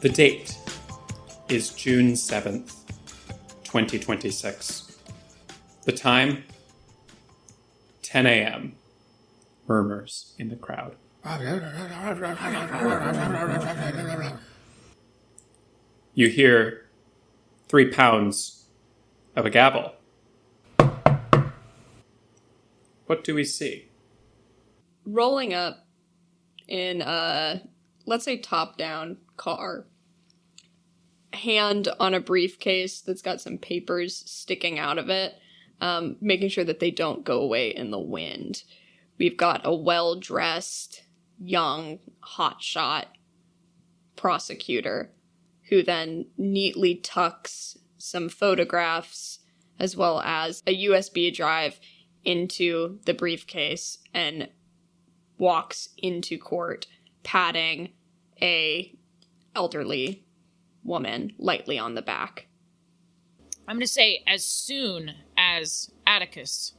The date is June 7th, 2026. The time, 10 a.m. Murmurs in the crowd. You hear 3 pounds of a gavel. What do we see? Rolling up in a, let's say, top-down car. Hand on a briefcase that's got some papers sticking out of it, making sure that they don't go away in the wind. We've got a well-dressed, young, hotshot prosecutor who then neatly tucks some photographs as well as a USB drive into the briefcase and walks into court, patting a elderly woman lightly on the back. I'm going to say as soon as Atticus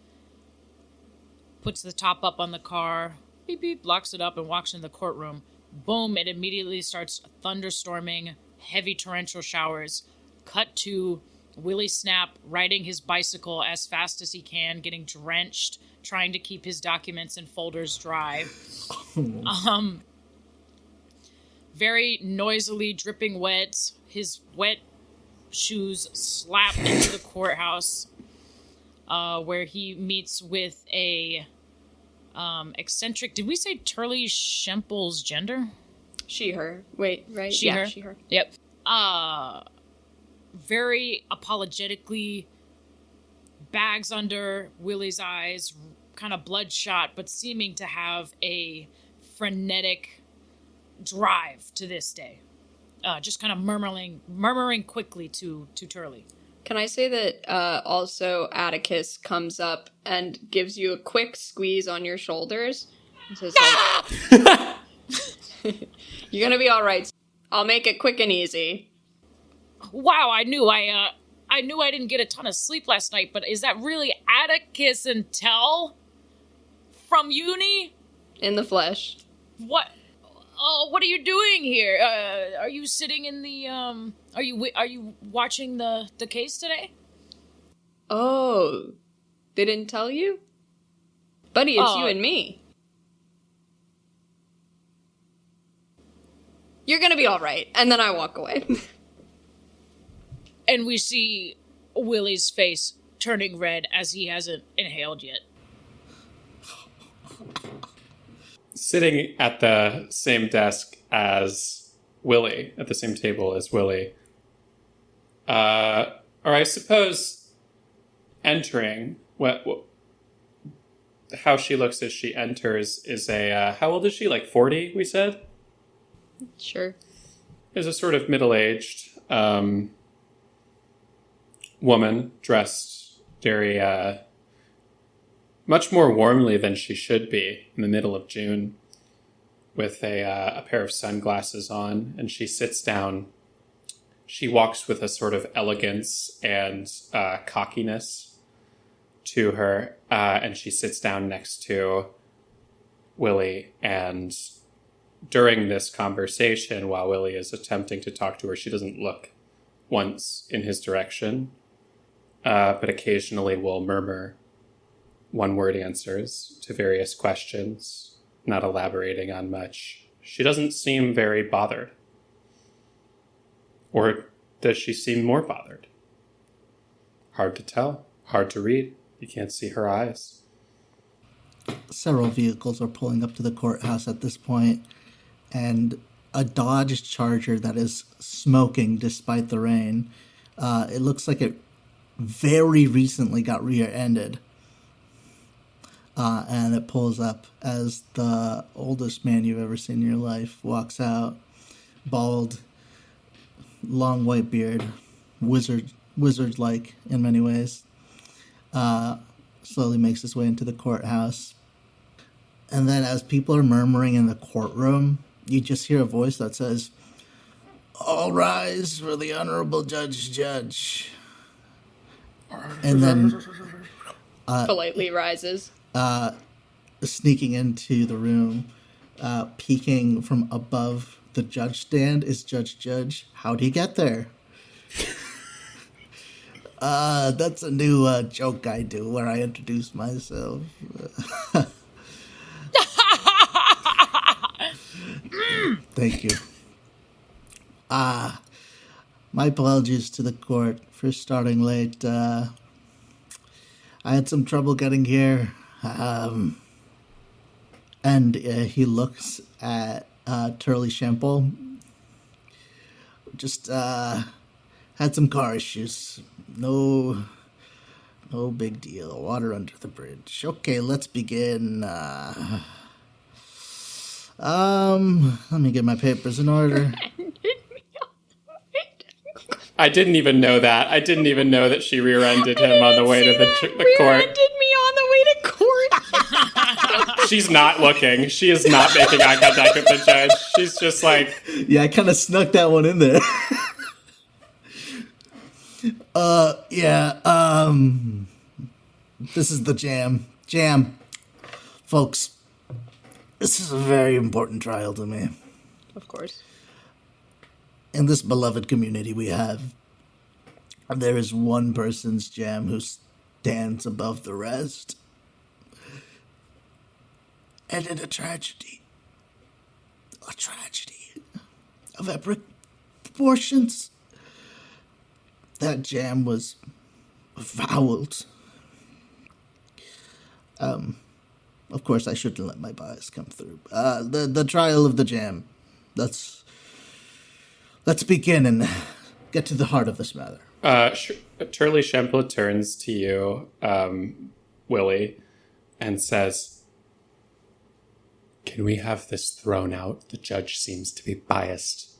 puts the top up on the car, beep beep, locks it up and walks in the courtroom, boom, it immediately starts thunderstorming, heavy torrential showers. Cut to Willie Snap riding his bicycle as fast as he can, getting drenched, trying to keep his documents and folders dry. Very noisily dripping wet. His wet shoes slap into the courthouse, where he meets with a eccentric. Did we say Turley Shemple's gender? She, her. Wait, right? She, yeah, her? she, her. Yep. Very apologetically bags under Willie's eyes, kind of bloodshot, but seeming to have a frenetic drive to this day. Just kind of murmuring quickly to Turley. Can I say that also Atticus comes up and gives you a quick squeeze on your shoulders? And says, like, you're gonna be all right. I'll make it quick and easy. Wow, I knew I didn't get a ton of sleep last night, but is that really Atticus and Tell from uni? In the flesh. What? Oh, what are you doing here? Are you sitting in the Are you watching the case today? Oh, they didn't tell you? Buddy, it's you and me. You're gonna be all right. And then I walk away. And we see Willie's face turning red as he hasn't inhaled yet. Sitting at the same desk as Willie, at the same table as Willie, or I suppose entering, how she looks as she enters is how old is she? Like 40, we said? Sure. Is a sort of middle-aged woman dressed very much more warmly than she should be in the middle of June, with a pair of sunglasses on, and she sits down. She walks with a sort of elegance and cockiness to her, and she sits down next to Willie, and during this conversation, while Willie is attempting to talk to her, she doesn't look once in his direction, but occasionally will murmur one-word answers to various questions, not elaborating on much. She doesn't seem very bothered. Or does she seem more bothered? Hard to tell. Hard to read. You can't see her eyes. Several vehicles are pulling up to the courthouse at this point, and a Dodge Charger that is smoking despite the rain. It looks like it very recently got rear-ended. And it pulls up as the oldest man you've ever seen in your life walks out, bald, long white beard, wizard-like in many ways. Slowly makes his way into the courthouse. And then as people are murmuring in the courtroom, you just hear a voice that says, "All rise for the Honorable Judge." And then politely rises. Sneaking into the room, peeking from above the judge stand is Judge. How'd he get there? That's a new joke I do where I introduce myself. Thank you. My apologies to the court for starting late. I had some trouble getting here. And he looks at Turley Shample. Just had some car issues. No big deal. Water under the bridge. Okay, let's begin. Let me get my papers in order. I didn't even know that. I didn't even know that she rear-ended him on the way to the court. Rear-ended me on the way to court. She's not looking. She is not making eye contact with the judge. She's just like... Yeah, I kind of snuck that one in there. This is the jam. Folks, this is a very important trial to me. Of course. In this beloved community we have, there is one person's jam who stands above the rest. And in a tragedy of epic proportions, that jam was fouled. Of course, I shouldn't let my bias come through. The trial of the jam. Let's begin and get to the heart of this matter. Turley Shample turns to you, Willie, and says, "Can we have this thrown out? The judge seems to be biased."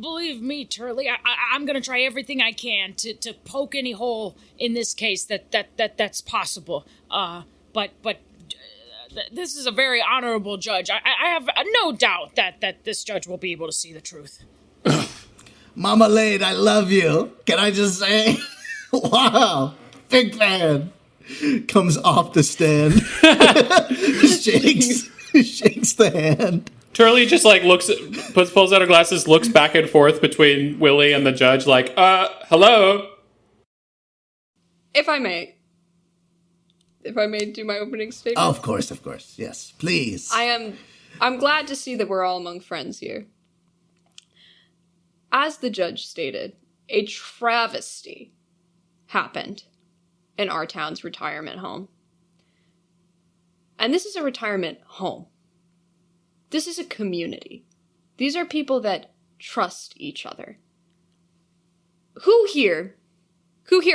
Believe me, Turley, I'm going to try everything I can to poke any hole in this case that's possible. But this is a very honorable judge. I have no doubt that this judge will be able to see the truth. Mama Lade, I love you. Can I just say, wow, big fan. Comes off the stand, shakes the hand. Turley just like pulls out her glasses, looks back and forth between Willie and the judge, like, hello. If I may do my opening statement. Oh, of course, yes, please. I'm glad to see that we're all among friends here. As the judge stated, a travesty happened in our town's retirement home. And this is a retirement home. This is a community. These are people that trust each other. Who here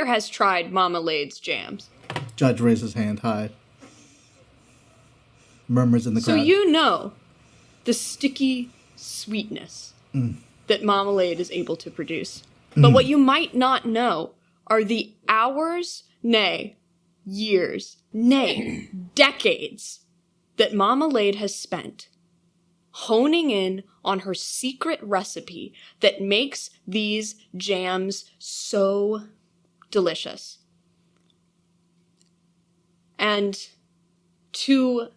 has tried Mama Lade's jams? Judge raises hand high. Murmurs in the crowd. So you know the sticky sweetness that Mama Lade is able to produce. But what you might not know are the hours, nay, years, nay, decades that Mama Lade has spent honing in on her secret recipe that makes these jams so delicious. And to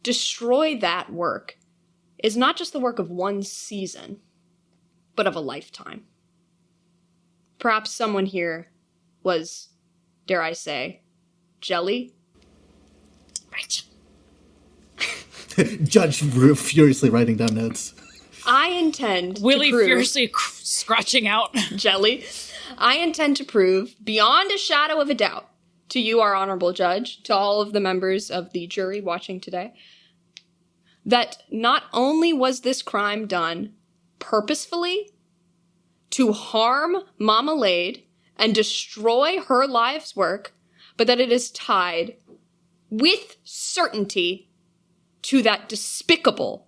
destroy that work is not just the work of one season, but of a lifetime. Perhaps someone here was, dare I say, jelly? Right. Judge furiously writing down notes. I intend Willie to prove... fiercely scratching out. Jelly. I intend to prove, beyond a shadow of a doubt, to you, our honorable judge, to all of the members of the jury watching today, that not only was this crime done purposefully to harm Mama Lade and destroy her life's work, but that it is tied with certainty to that despicable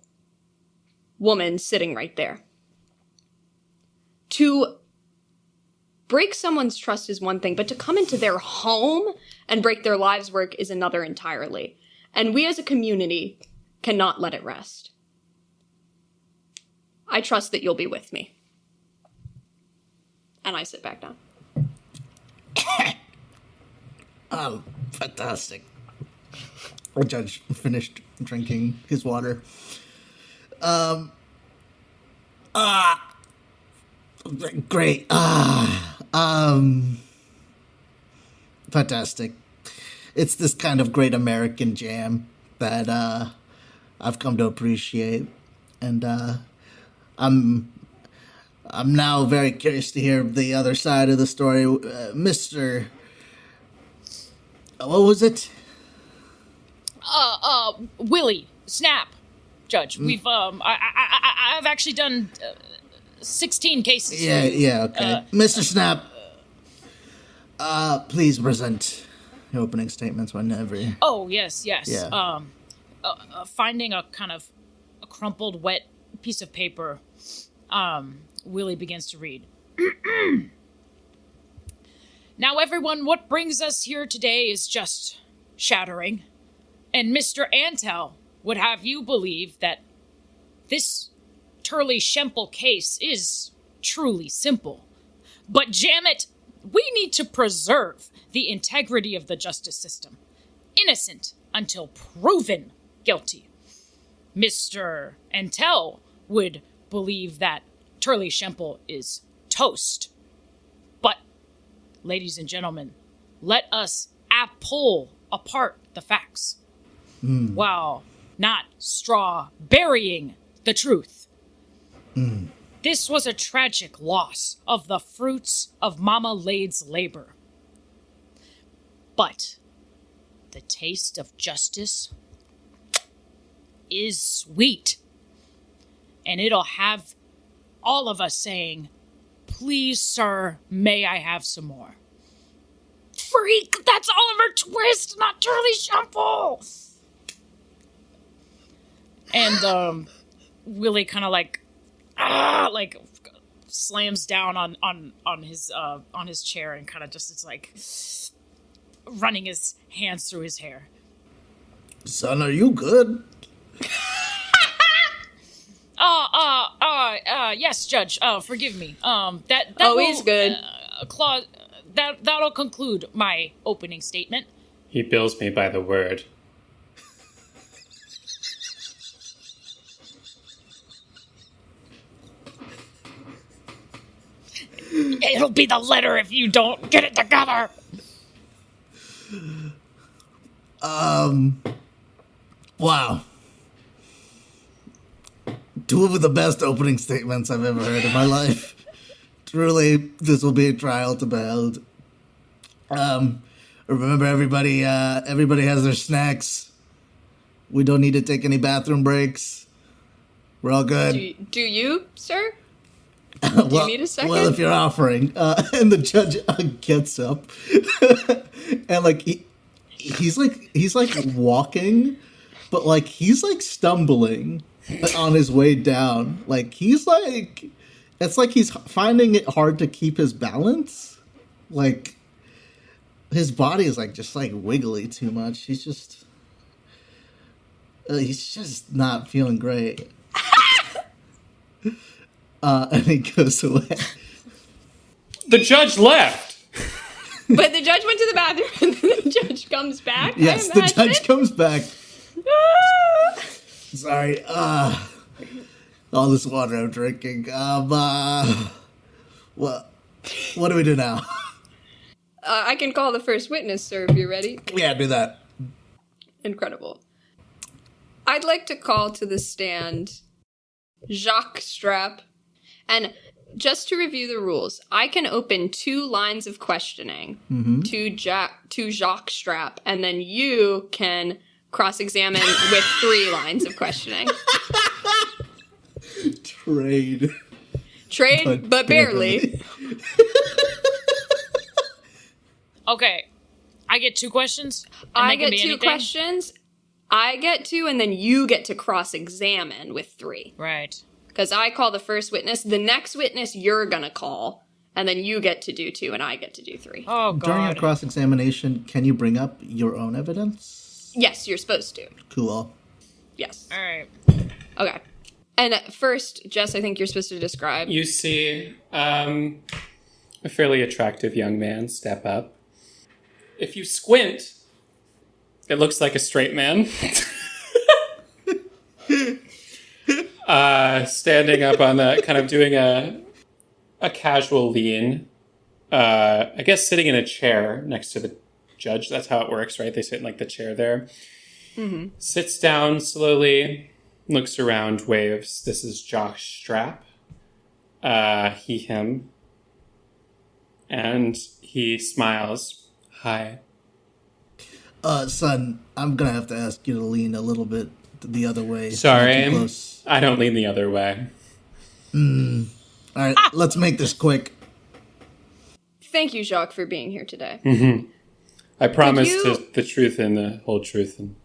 woman sitting right there. To break someone's trust is one thing, but to come into their home and break their lives' work is another entirely. And we as a community cannot let it rest. I trust that you'll be with me. And I sit back down. Oh, fantastic. The judge finished drinking his water. Great. Fantastic. It's this kind of great American jam that I've come to appreciate, and I'm now very curious to hear the other side of the story, Mr. What was it? Willie, Snap, Judge. We've I've actually done 16 cases. Yeah, okay. Mr. Snap, please present your opening statements whenever. Oh, yes. Yeah. Finding a kind of a crumpled, wet piece of paper, Willie begins to read. Now, everyone, what brings us here today is just shattering. And Mr. Antel would have you believe that this Turley Shemple case is truly simple. But jam it, we need to preserve the integrity of the justice system. Innocent until proven guilty. Mr. Antel would believe that Turley Shemple is toast. But, ladies and gentlemen, let us pull apart the facts. While not straw burying the truth. This was a tragic loss of the fruits of Mama Lade's labor. But the taste of justice is sweet. And it'll have all of us saying, please, sir, may I have some more? Freak, that's Oliver Twist, not Turley Shemple! And Willie kind of like slams down on his chair and kind of just is like running his hands through his hair. Son, are you good? Yes, Judge. Forgive me. He's good. Clause that'll conclude my opening statement. He bills me by the word. It'll be the letter if you don't get it together. Wow. Two of the best opening statements I've ever heard in my life. Truly, this will be a trial to behold. Remember, everybody has their snacks. We don't need to take any bathroom breaks. We're all good. Do you, sir? Do you need a second? Well, if you're offering. And the judge gets up. And, like, he's walking, but, like, he's, like, stumbling on his way down. Like, he's, like... It's like he's finding it hard to keep his balance. Like, his body is, like, just, like, wiggly too much. He's just not feeling great. And he goes away. The judge left! But the judge went to the bathroom and then the judge comes back? Yes, the judge comes back. Sorry, all this water I'm drinking. What do we do now? I can call the first witness, sir, if you're ready. Yeah, do that. Incredible. I'd like to call to the stand Jacques Strap. And just to review the rules, I can open 2 lines of questioning to Jacques Strap, and then you can cross-examine with 3 lines of questioning. Trade, but barely. Okay, I get 2 questions. I get 2 questions. I get 2, and then you get to cross-examine with 3. Right. Because I call the first witness. The next witness you're gonna call, and then you get to do 2, and I get to do 3. Oh, God. During a cross-examination, can you bring up your own evidence? Yes, you're supposed to. Cool. Yes. All right. Okay. And first, Jess, I think you're supposed to describe. You see a fairly attractive young man step up. If you squint, it looks like a straight man. Standing up on the, kind of doing a casual lean. I guess sitting in a chair next to the judge. That's how it works, right? They sit in like the chair there. Mm-hmm. Sits down slowly, looks around, waves. This is Josh Strap. He, him. And he smiles. Hi. Son, I'm gonna have to ask you to lean a little bit the other way. Sorry, Not too close. I don't lean the other way. All right, let's make this quick. Thank you, Jacques, for being here today. Mm-hmm. I promise you- the truth and the whole truth. And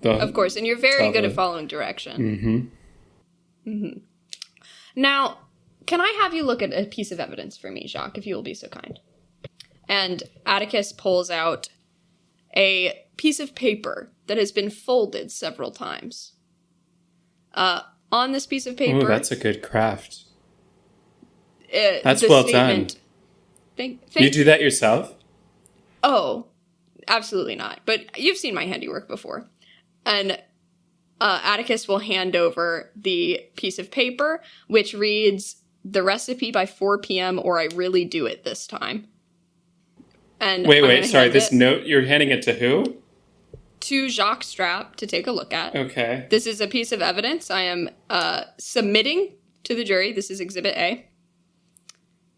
Of course, and you're very good at Totally. following direction. Mm-hmm. Now, can I have you look at a piece of evidence for me, Jacques, if you will be so kind? And Atticus pulls out a piece of paper that has been folded several times. On this piece of paper... Ooh, that's a good craft. That's the well statement- done. Thank You do that yourself? Oh, absolutely not. But you've seen my handiwork before. And Atticus will hand over the piece of paper, which reads, "The recipe by 4 p.m. or I really do it this time." And I'm Wait, gonna sorry, hand this it note, you're handing it to who? to Jacques Strap to take a look at. Okay. This is a piece of evidence I am submitting to the jury. This is Exhibit A.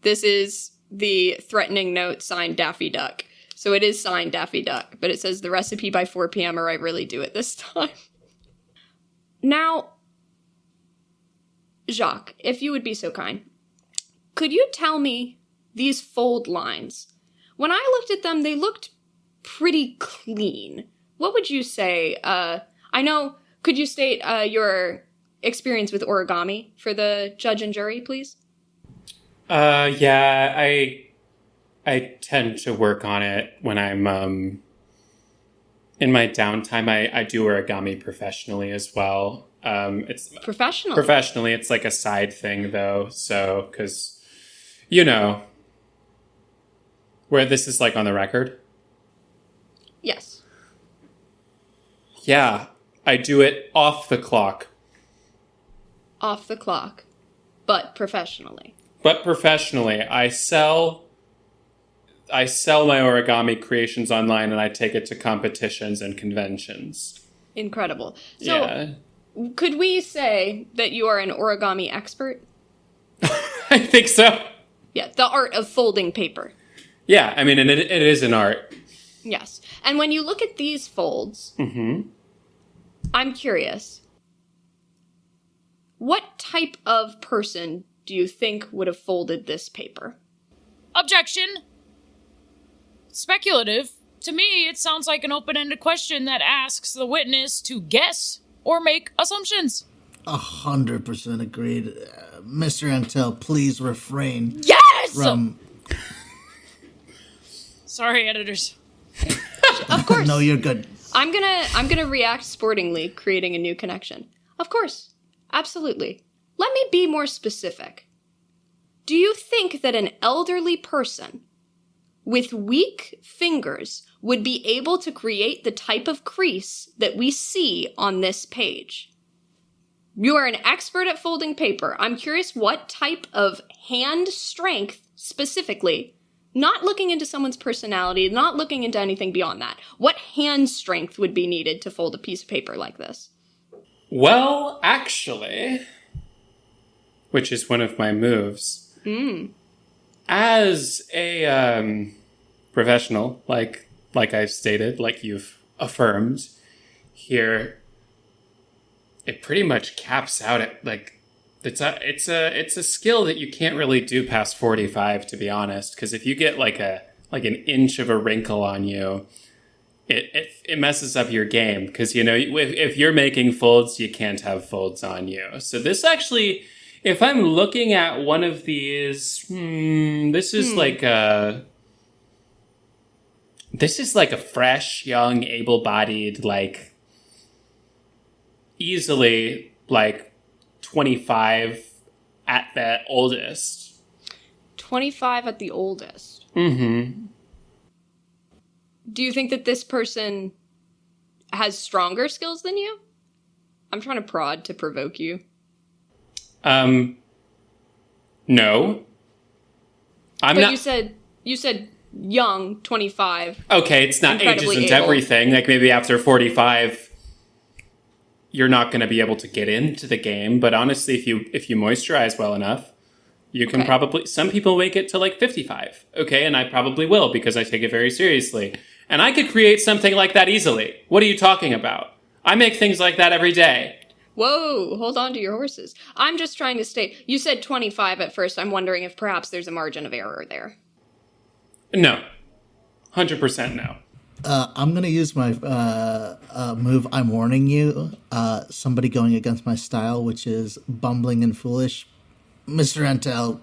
This is the threatening note signed Daffy Duck. So it is signed Daffy Duck, but it says the recipe by 4 p.m. or I really do it this time. Now, Jacques, if you would be so kind, could you tell me these fold lines? When I looked at them, they looked pretty clean. What would you say? I know, could you state your experience with origami for the judge and jury, please? Yeah, I tend to work on it when I'm in my downtime. I do origami professionally as well. It's Professional. professionally, it's like a side thing though. So, because you know where this is like on the record. Yes. Yeah, I do it off the clock, Off the clock, but professionally. but professionally. I sell my origami creations online and I take it to competitions and conventions. Incredible. So, Yeah. could we say that you are an origami expert? I think so. Yeah, the art of folding paper. Yeah, I mean, and it is an art. Yes. And when you look at these folds, Mm-hmm. I'm curious. What type of person do you think would have folded this paper? Objection! Speculative. To me, it sounds like an open-ended question that asks the witness to guess or make assumptions. 100% agreed. Mr. Antel, please refrain Yes! from... Sorry, editors. Of course. No, you're good. I'm gonna react sportingly, creating a new connection. Of course. Absolutely. Let me be more specific. Do you think that an elderly person with weak fingers would be able to create the type of crease that we see on this page? You are an expert at folding paper. I'm curious what type of hand strength specifically, not looking into someone's personality, not looking into anything beyond that. What hand strength would be needed to fold a piece of paper like this? Well, actually, which is one of my moves, as a professional, like I've stated, like you've affirmed here, it pretty much caps out at like it's a skill that you can't really do past 45, to be honest. Because if you get like an inch of a wrinkle on you, it messes up your game. Because you know if you're making folds, you can't have folds on you. So this actually, if I'm looking at one of these, this is like a fresh, young, able-bodied, like easily like 25 at the oldest. 25 at the oldest. Mm-hmm. Do you think that this person has stronger skills than you? I'm trying to prod to provoke you. No. I'm But not. you said young, 25. Okay, it's not ages incredibly and able. everything. Like maybe after 45, you're not going to be able to get into the game. But honestly, if you moisturize well enough, you can Okay. probably. Some people make it to like 55. Okay, and I probably will because I take it very seriously. And I could create something like that easily. What are you talking about? I make things like that every day. Whoa, hold on to your horses. I'm just trying to state, you said 25 at first. I'm wondering if perhaps there's a margin of error there. No. 100% no. I'm going to use my move, I'm warning you. Somebody going against my style, which is bumbling and foolish. Mr. Entel,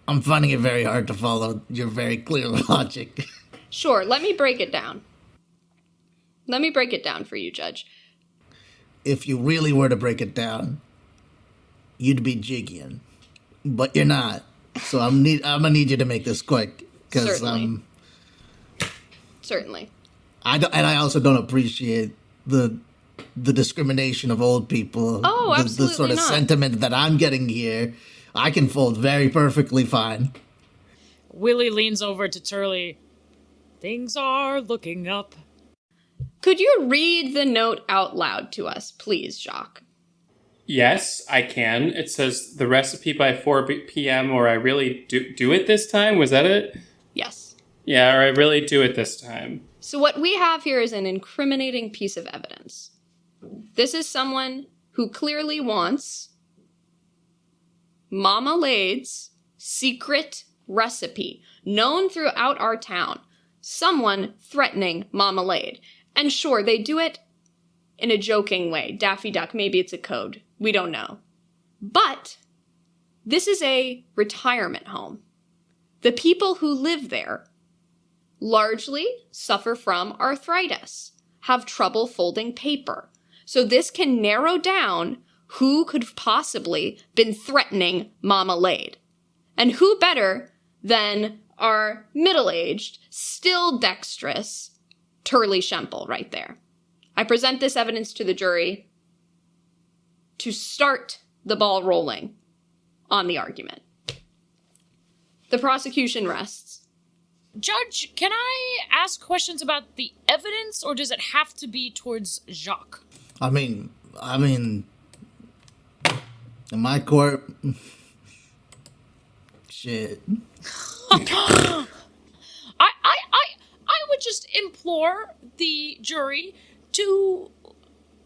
I'm finding it very hard to follow your very clear logic. Sure, let me break it down. Let me break it down for you, Judge. If you really were to break it down, you'd be Jiggian. But you're not. So I'm going to need you to make this quick. Because Certainly. Certainly. I also don't appreciate the discrimination of old people. Oh, the absolutely sort of not. sentiment that I'm getting here. I can fold very perfectly fine. Willie leans over to Turley. Things are looking up. Could you read the note out loud to us, please, Jacques? Yes, I can. It says the recipe by 4 p.m. or I really do it this time. Was that it? Yes. Yeah, or I really do it this time. So what we have here is an incriminating piece of evidence. This is someone who clearly wants Mama Lade's secret recipe, known throughout our town. Someone threatening Mama Lade. And sure, they do it in a joking way. Daffy Duck, maybe it's a code. We don't know. But this is a retirement home. The people who live there largely suffer from arthritis, have trouble folding paper. So this can narrow down who could have possibly been threatening Mama Lade. And who better than our middle-aged, still dexterous Turley Shemple right there. I present this evidence to the jury to start the ball rolling on the argument. The prosecution rests. Judge, can I ask questions about the evidence, or does it have to be towards Jacques? I mean, in my court, shit. I would just implore the jury to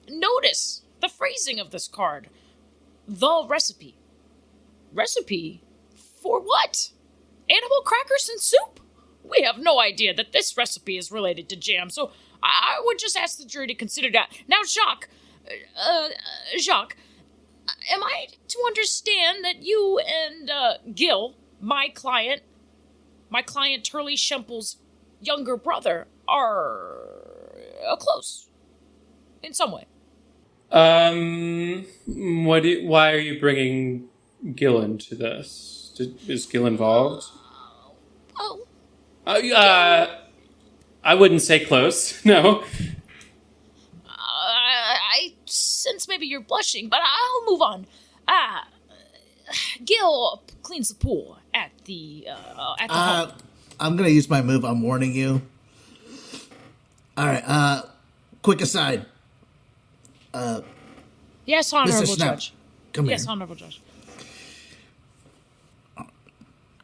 notice the phrasing of this card. The recipe. Recipe? For what? Animal crackers and soup? We have no idea that this recipe is related to jam, so I would just ask the jury to consider that. Now, Jacques, am I to understand that you and Gil, my client Turley Shemple's younger brother, are close in some way? Why are you bringing Gil into this? Is Gil involved? I wouldn't say close, no. I sense maybe you're blushing, but I'll move on. Gil cleans the pool at the home. I'm going to use my move, I'm warning you. All right, quick aside. Yes, Honorable Snap, Judge. come Yes, here. Honorable Judge.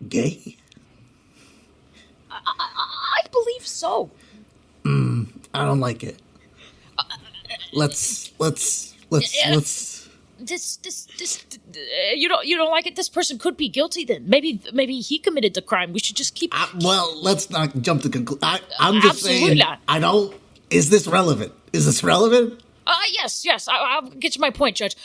Gay? I believe so. I don't like it. Let's. This you don't like it. This person could be guilty. Then maybe he committed the crime. We should just keep. Well, let's not jump to conclusion. I'm just Absolutely saying. not. I don't. Is this relevant? Is this relevant? Yes. I'll get you my point, Judge.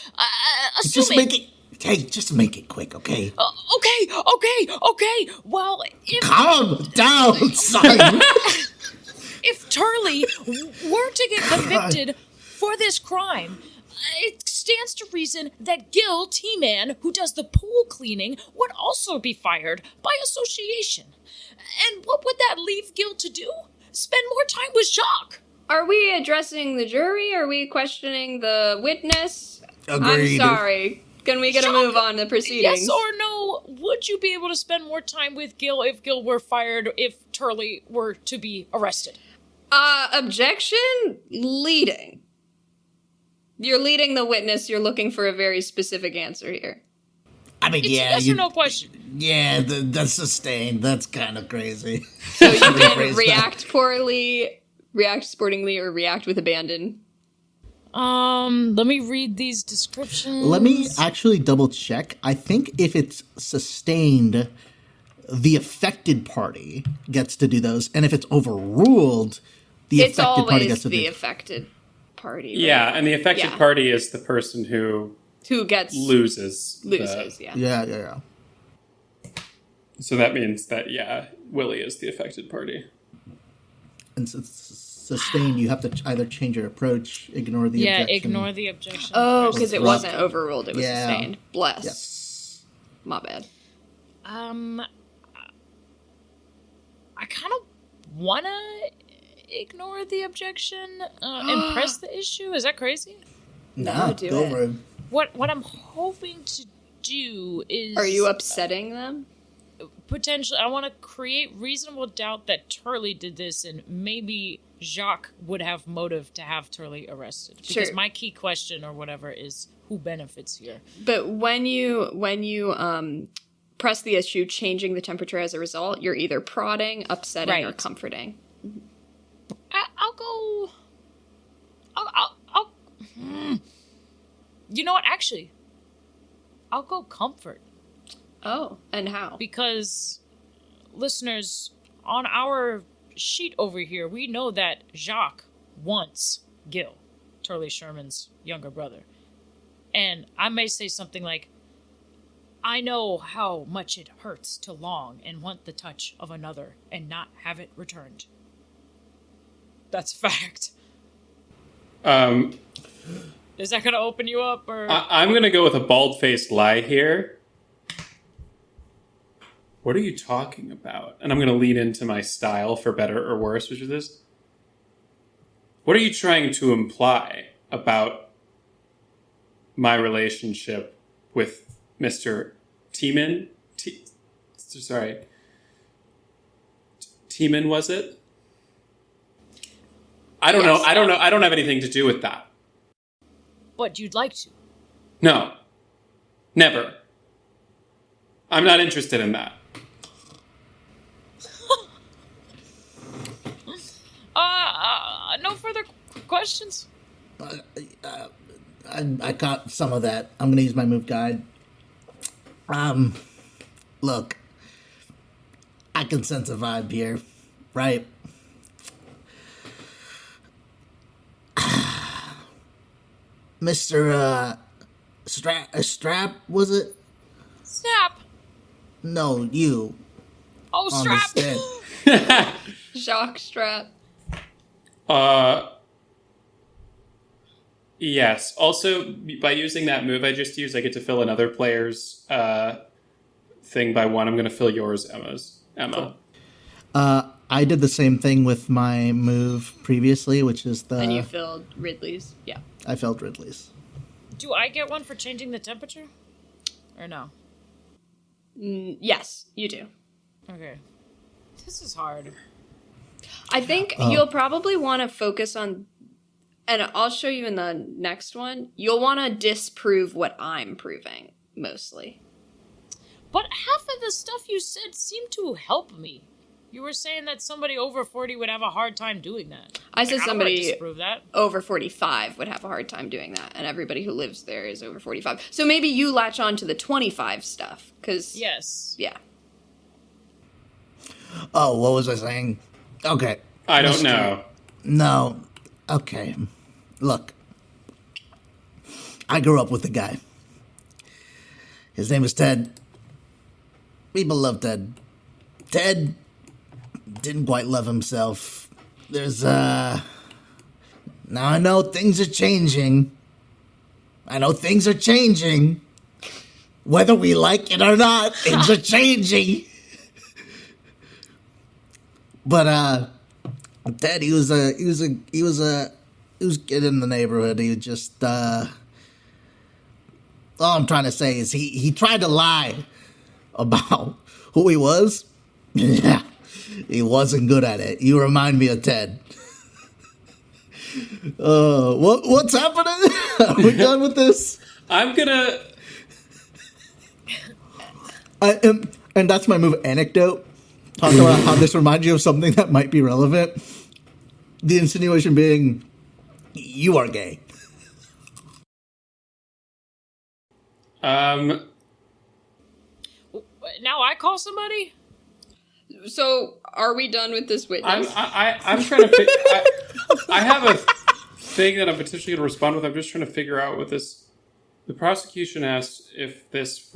Just Assuming. make it. Hey, just make it quick, okay? Okay. Well, if Calm down, son. if Turley were to get convicted for this crime, it stands to reason that Gil, T-Man, who does the pool cleaning, would also be fired by association. And what would that leave Gil to do? Spend more time with Jacques. Are we addressing the jury? Are we questioning the witness? Agreed. I'm sorry. Can we get a move on the proceedings? Yes or no? Would you be able to spend more time with Gil if Gil were fired, if Turley were to be arrested? Objection? Leading. You're leading the witness. You're looking for a very specific answer here. I mean, It's a yes or no question. Yeah, that's sustained. That's kind of crazy. So you can react poorly, react sportingly, or react with abandon. Let me read these descriptions. Let me actually double check. I think if it's sustained, the affected party gets to do those, and if it's overruled, the It's affected party always gets to do. the affected party. Right? Yeah, and the affected Yeah. party is the person who Gets loses. yeah. Yeah. So that means that, Willie is the affected party. And so sustained, you have to either change your approach, ignore the objection. ignore the objection. Oh, because it Drop. wasn't overruled. It was Yeah. sustained. Bless. Yes. My bad. I kind of want to ignore the objection and press the issue. Is that crazy? No, do go it. for it. What I'm hoping to do is... Are you upsetting them? Potentially, I want to create reasonable doubt that Turley did this, and maybe Jacques would have motive to have Turley arrested. Because Sure. my key question or whatever is who benefits here. But when you press the issue, changing the temperature as a result, you're either prodding, upsetting, or Right. comforting. I'll go. I'll You know what? Actually, I'll go comfort. Oh, and how? Because, listeners, on our sheet over here, we know that Jacques wants Gil, Turley Sherman's younger brother. And I may say something like, I know how much it hurts to long and want the touch of another and not have it returned. That's fact. Is that going to open you up? Or I'm going to go with a bald-faced lie here. What are you talking about? And I'm going to lead into my style for better or worse, which is this. What are you trying to imply about my relationship with Mr. Tiemann? Tiemann, was it? I don't know. I don't have anything to do with that. But you'd like to. No. Never. I'm not interested in that. No further questions? I got some of that. I'm going to use my move guide. Look, I can sense a vibe here, right? Mr. Strap, was it? Snap! No, you. Oh, On Strap! the stand. Jacques Strap. Yes. Also, by using that move I just used, I get to fill another player's thing by one. I'm going to fill yours, Emma. Cool. I did the same thing with my move previously, which is And you filled Ridley's. Yeah. I filled Ridley's. Do I get one for changing the temperature? Or no? Yes, you do. Okay. This is hard. I think you'll probably want to focus on, and I'll show you in the next one, you'll want to disprove what I'm proving, mostly. But half of the stuff you said seemed to help me. You were saying that somebody over 40 would have a hard time doing that. I said don't wanna somebody disprove that. over 45 would have a hard time doing that, and everybody who lives there is over 45. So maybe you latch on to the 25 stuff, because... Yes. Yeah. Oh, what was I saying? Okay. I don't know. No. Okay. Look. I grew up with a guy. His name was Ted. People love Ted. Ted didn't quite love himself. There's, Now I know things are changing. Whether we like it or not, things are changing. But, Ted, he was a kid in the neighborhood. He was just, All I'm trying to say is he tried to lie about who he was. Yeah, he wasn't good at it. You remind me of Ted. What's happening? Are we done with this? I'm gonna... And that's my move, anecdote. Talk about how this reminds you of something that might be relevant. The insinuation being, you are gay. Now I call somebody? So, are we done with this witness? I'm trying to figure... I have a thing that I'm potentially going to respond with. I'm just trying to figure out what this... The prosecution asked if this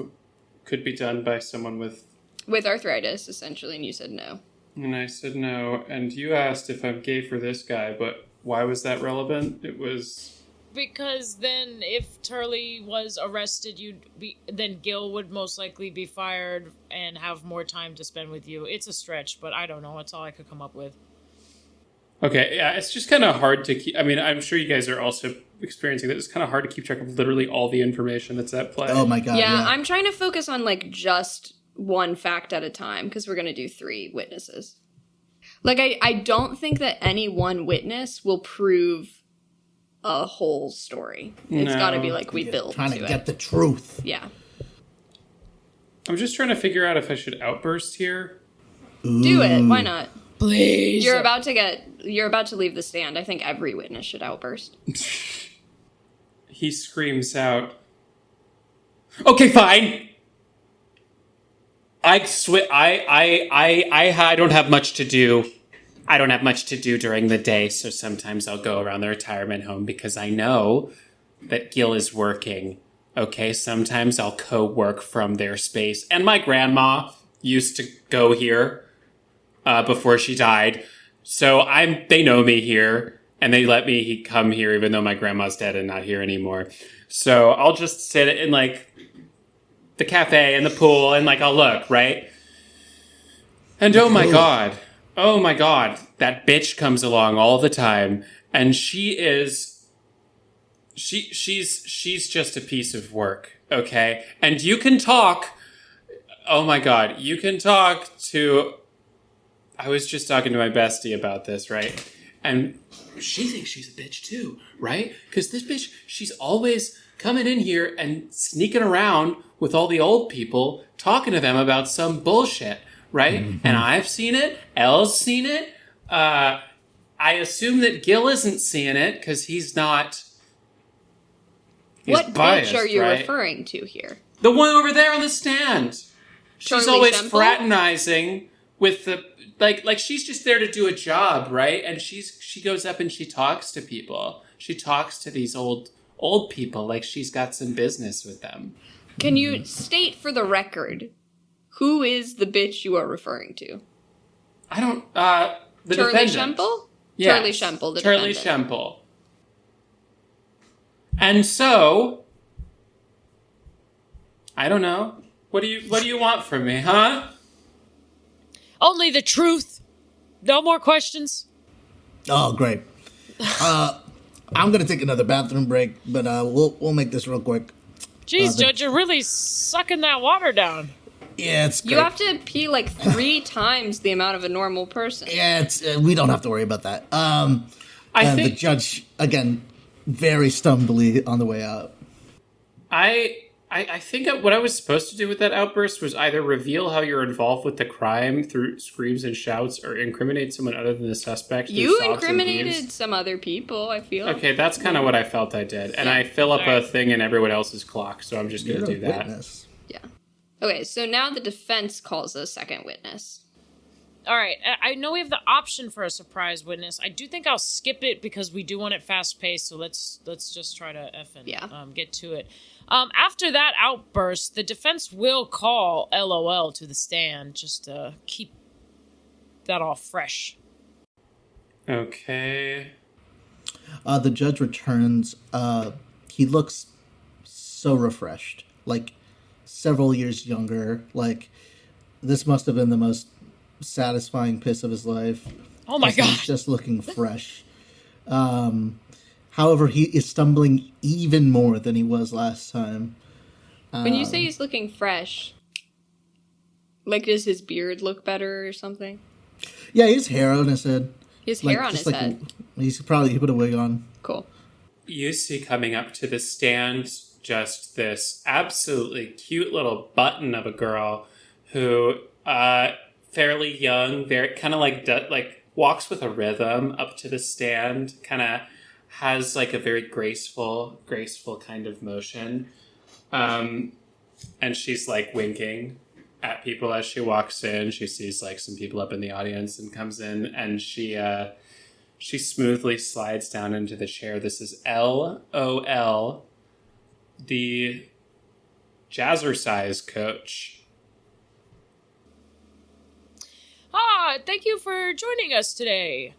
could be done by someone with arthritis, essentially, and you said no. And I said no. And you asked if I'm gay for this guy, but why was that relevant? It was... Because then if Turley was arrested, then Gil would most likely be fired and have more time to spend with you. It's a stretch, but I don't know. That's all I could come up with. Okay, yeah, it's just kind of hard to keep... I mean, I'm sure you guys are also experiencing that. It's kind of hard to keep track of literally all the information that's at play. Oh my god, yeah. I'm trying to focus on, just one fact at a time, because we're going to do 3 witnesses. I don't think that any one witness will prove a whole story. It's got to be we build trying to it. get the truth. Yeah. I'm just trying to figure out if I should outburst here. Do it. Why not? Please. You're about to leave the stand. I think every witness should outburst. He screams out, "Okay, fine. I don't have much to do. I don't have much to do during the day, so sometimes I'll go around the retirement home because I know that Gil is working. Okay, sometimes I'll co-work from their space. And my grandma used to go here before she died. So they know me here, and they let me come here even though my grandma's dead and not here anymore. So I'll just sit in the cafe and the pool and I'll look, right? And oh my god, that bitch comes along all the time, and she's just a piece of work, okay? And you can talk, oh my god, you can talk to, I was just talking to my bestie about this, right? And she thinks she's a bitch too, right? Because this bitch, she's always coming in here and sneaking around with all the old people, talking to them about some bullshit, right? Mm-hmm. And I've seen it, Elle's seen it, I assume that Gil isn't seeing it because he's not... What biased, bitch are you right? referring to here? The one over there on the stand. She's always fraternizing with the... Like she's just there to do a job, right? And she goes up and she talks to people. She talks to these old people like she's got some business with them. Can you state for the record who is the bitch you are referring to? I don't... the Turley defendant. Shemple? Yes. Turley Shemple, the Turley defendant. Shemple. And so... I don't know. What do you want from me, huh? Only the truth. No more questions. Oh, great. I'm gonna take another bathroom break, but we'll make this real quick. Jeez, Judge, you're really sucking that water down. Yeah, it's great. You have to pee 3 times the amount of a normal person. Yeah, it's we don't have to worry about that. I think the judge again, very stumbly on the way out. I think what I was supposed to do with that outburst was either reveal how you're involved with the crime through screams and shouts, or incriminate someone other than the suspect. You incriminated some other people, I feel. Okay, that's kind of what I felt I did. And I fill up a thing in everyone else's clock, so I'm just going to do that. Witness. Yeah. Okay, so now the defense calls a second witness. All right, I know we have the option for a surprise witness. I do think I'll skip it because we do want it fast-paced, so let's just try to get to it. After that outburst, the defense will call LOL to the stand just to keep that all fresh. Okay. The judge returns. He looks so refreshed, several years younger. This must have been the most satisfying piss of his life. Oh my god! He's just looking fresh. However, he is stumbling even more than he was last time. When you say he's looking fresh, like, does his beard look better or something? Yeah, he has hair on his head. He has hair on his head. He put a wig on. Cool. You see coming up to the stand just this absolutely cute little button of a girl who, fairly young, very kind of like walks with a rhythm up to the stand, kind of has like a very graceful kind of motion. And she's like winking at people as she walks in. She sees like some people up in the audience and comes in, and she smoothly slides down into the chair. This is LOL, the jazzercise coach. Thank you for joining us today.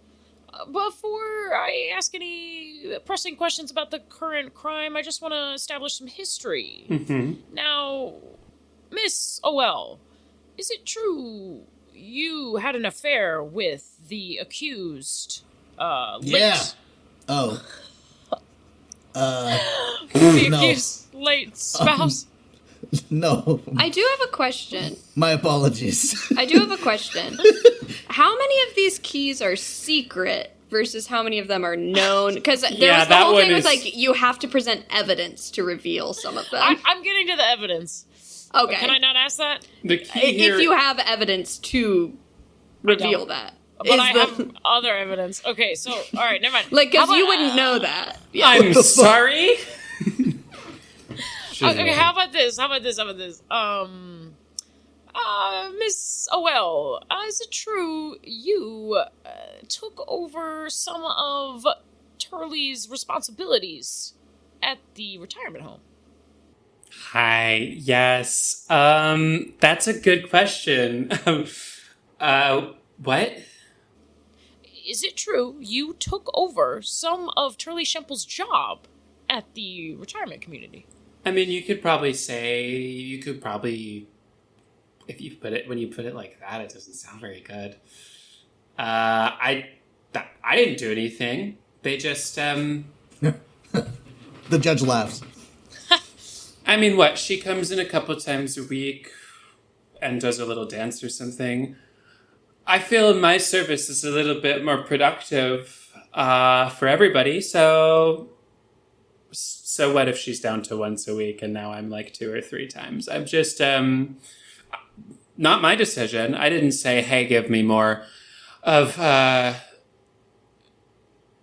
Before I ask any pressing questions about the current crime, I just want to establish some history. Mm-hmm. Now, Miss OL, is it true you had an affair with the accused, Yeah. Oh. the No. accused late spouse? No. I do have a question. My apologies. I do have a question. How many of these keys are secret versus how many of them are known? Because there was the whole thing with, like, you have to present evidence to reveal some of them. I'm getting to the evidence. Okay. Can I not ask that? The key here, If you have evidence to reveal that. But I have other evidence. Okay, so, all right, never mind. Like, because How you about- wouldn't know that. Yeah. I'm sorry. Okay, how about this? Miss OL, is it true you took over some of Turley's responsibilities at the retirement home? Hi. Yes. That's a good question. What? Is it true you took over some of Turley Shemple's job at the retirement community? I mean, you could probably, if you put it, when you put it like that, it doesn't sound very good. I didn't do anything. They just, The judge laughs. I mean, what? She comes in a couple times a week and does a little dance or something. I feel my service is a little bit more productive, for everybody, so what if she's down to once a week and now I'm like 2 or 3 times? I'm just, not my decision. I didn't say, hey, give me more of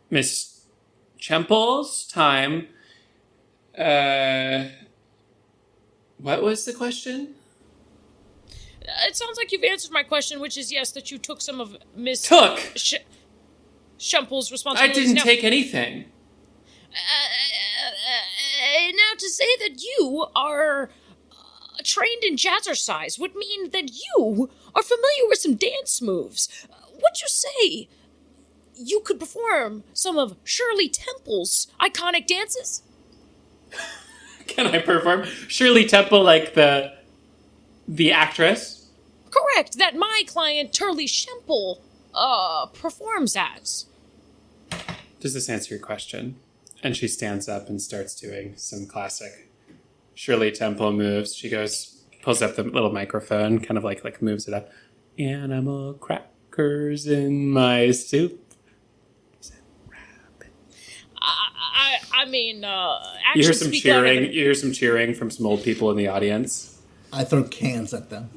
Miss Chemple's time. What was the question? It sounds like you've answered my question, which is yes, that you took some of Miss Shemple's I responsibilities. didn't take anything. Now, to say that you are trained in jazzercise would mean that you are familiar with some dance moves. Would you say you could perform some of Shirley Temple's iconic dances? Can I perform Shirley Temple like the actress? Correct, that my client Turley Shemple performs as. Does this answer your question? And she stands up and starts doing some classic Shirley Temple moves. She pulls up the little microphone, kind of like moves it up. Animal crackers in my soup. I mean, You hear actions some speak cheering. louder than- You hear some cheering from some old people in the audience. I throw cans at them.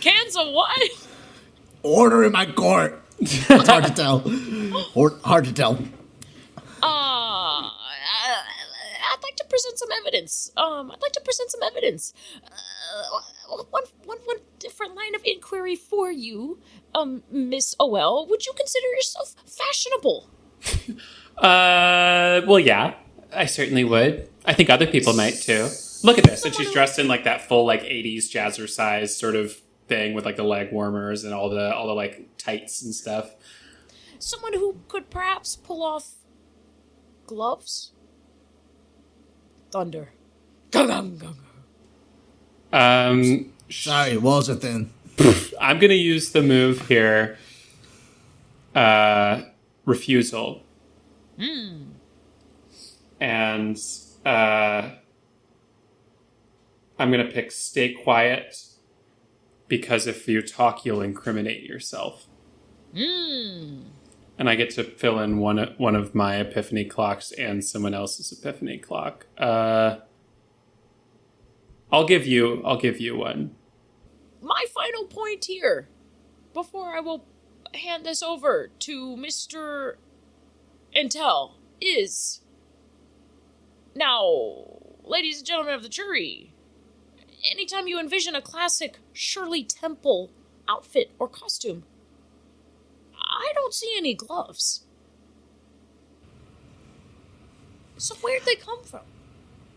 Cans of what? Order in my court. It's hard to tell. Hard to tell. I'd like to present some evidence. One different line of inquiry for you, Miss OL. Would you consider yourself fashionable? Well, yeah, I certainly would. I think other people might too. Look at this, and she's dressed in like that full like 80s jazzercise sort of thing with like the leg warmers and all the like tights and stuff. Someone who could perhaps pull off gloves? Thunder. Gung, gung, gung. Sorry, walls are thin. I'm gonna use the move here. Refusal. And I'm going to pick stay quiet, because if you talk, you'll incriminate yourself. And I get to fill in one of my epiphany clocks and someone else's epiphany clock. I'll give you one. My final point here, before I will hand this over to Mr. Intel, is... Now, ladies and gentlemen of the jury, anytime you envision a classic Shirley Temple outfit or costume, I don't see any gloves. So where'd they come from?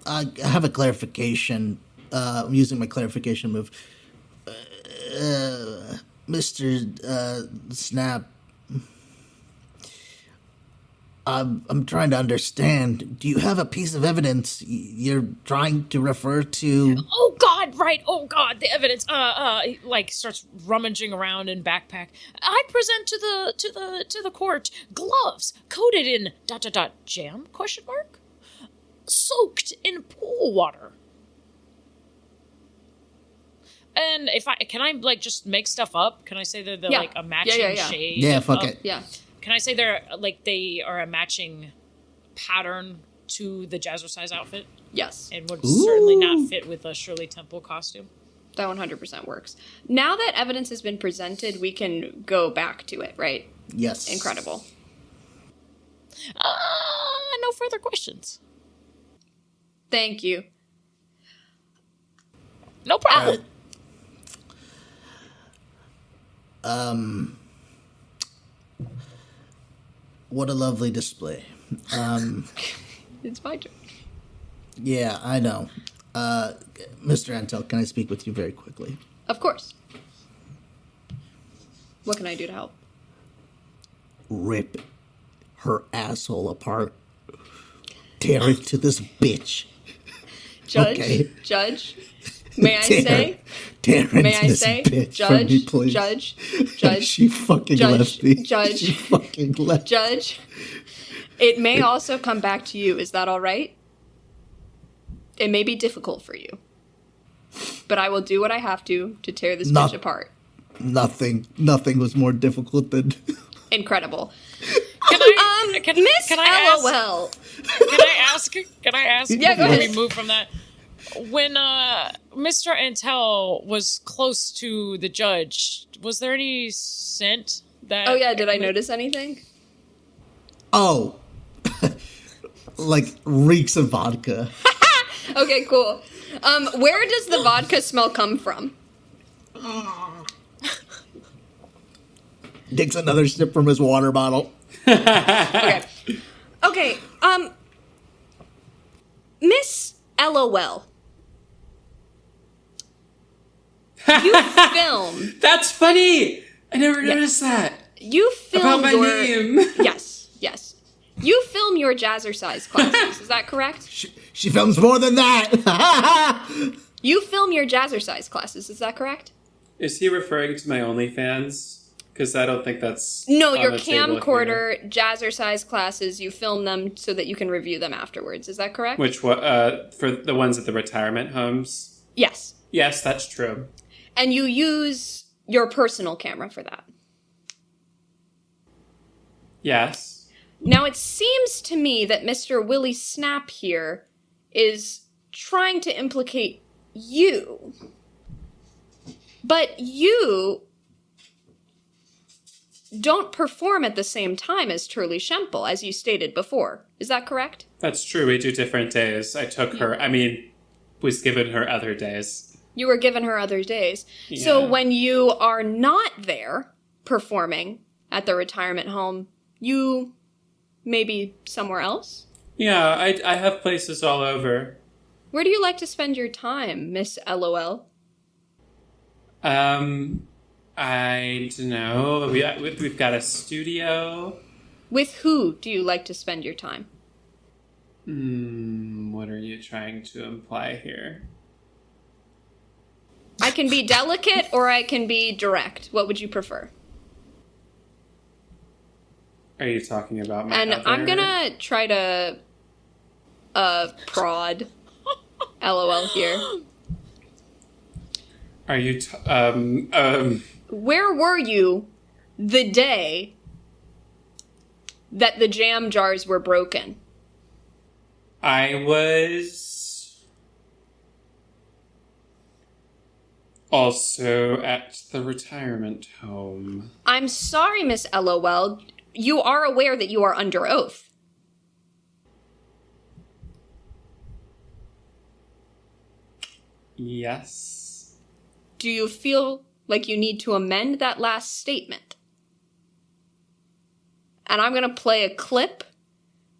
I have a clarification. I'm using my clarification move. Mr. Snap, I'm trying to understand. Do you have a piece of evidence you're trying to refer to? Oh God, right. Oh God, the evidence. Like starts rummaging around in backpack. I present to the court gloves coated in ... jam ? Soaked in pool water. And can I like just make stuff up? Can I say they're like a matching shade? Yeah, fuck it. Yeah. Can I say they are a matching pattern to the Jazzercise outfit? Yes. And would certainly not fit with a Shirley Temple costume? That 100% works. Now that evidence has been presented, we can go back to it, right? Yes. Incredible. No further questions. Thank you. No problem. What a lovely display. It's my turn. Yeah, I know. Mr. Antel, can I speak with you very quickly? Of course. What can I do to help? Rip her asshole apart. Tear it to this bitch. Judge, Okay. Judge, may I say? Tear it May to I this say? bitch Judge, from me, please. Judge, Judge. She fucking Judge, left me. Judge. She fucking left. Judge, it may also come back to you. Is that all right? It may be difficult for you. But I will do what I have to tear this bitch apart. Nothing was more difficult than... Incredible. Miss LOL. Can I ask Yeah, go before ahead. we move from that? When Mr. Antel was close to the judge, was there any scent that... Oh yeah, did I notice anything? Oh. Like reeks of vodka. Okay, cool. Where does the vodka smell come from? Takes another sip from his water bottle. Okay, Miss LOL. You film. That's funny! I never noticed that. You film About my name. Yes. You film your Jazzercise classes, is that correct? She films more than that. You film your Jazzercise classes, is that correct? Is he referring to my OnlyFans? Because I don't think that's... No, on your the table here. camcorder Jazzercise classes, you film them so that you can review them afterwards, is that correct? Which, for the ones at the retirement homes? Yes. Yes, that's true. And you use your personal camera for that. Yes. Now, it seems to me that Mr. Willie Snap here is trying to implicate you. But you don't perform at the same time as Turley Shemple, as you stated before. Is that correct? That's true. We do different days. I took her... was given her other days. You were given her other days. Yeah. So when you are not there performing at the retirement home, you may be somewhere else? Yeah, I have places all over. Where do you like to spend your time, Miss LOL? I don't know. We've got a studio. With who do you like to spend your time? What are you trying to imply here? I can be delicate or I can be direct. What would you prefer? Are you talking about my And other... I'm gonna try to prod LOL here. Are you, Where were you the day that the jam jars were broken? I was also at the retirement home. I'm sorry, Miss LOL. You are aware that you are under oath. Yes. Do you feel like you need to amend that last statement? And I'm going to play a clip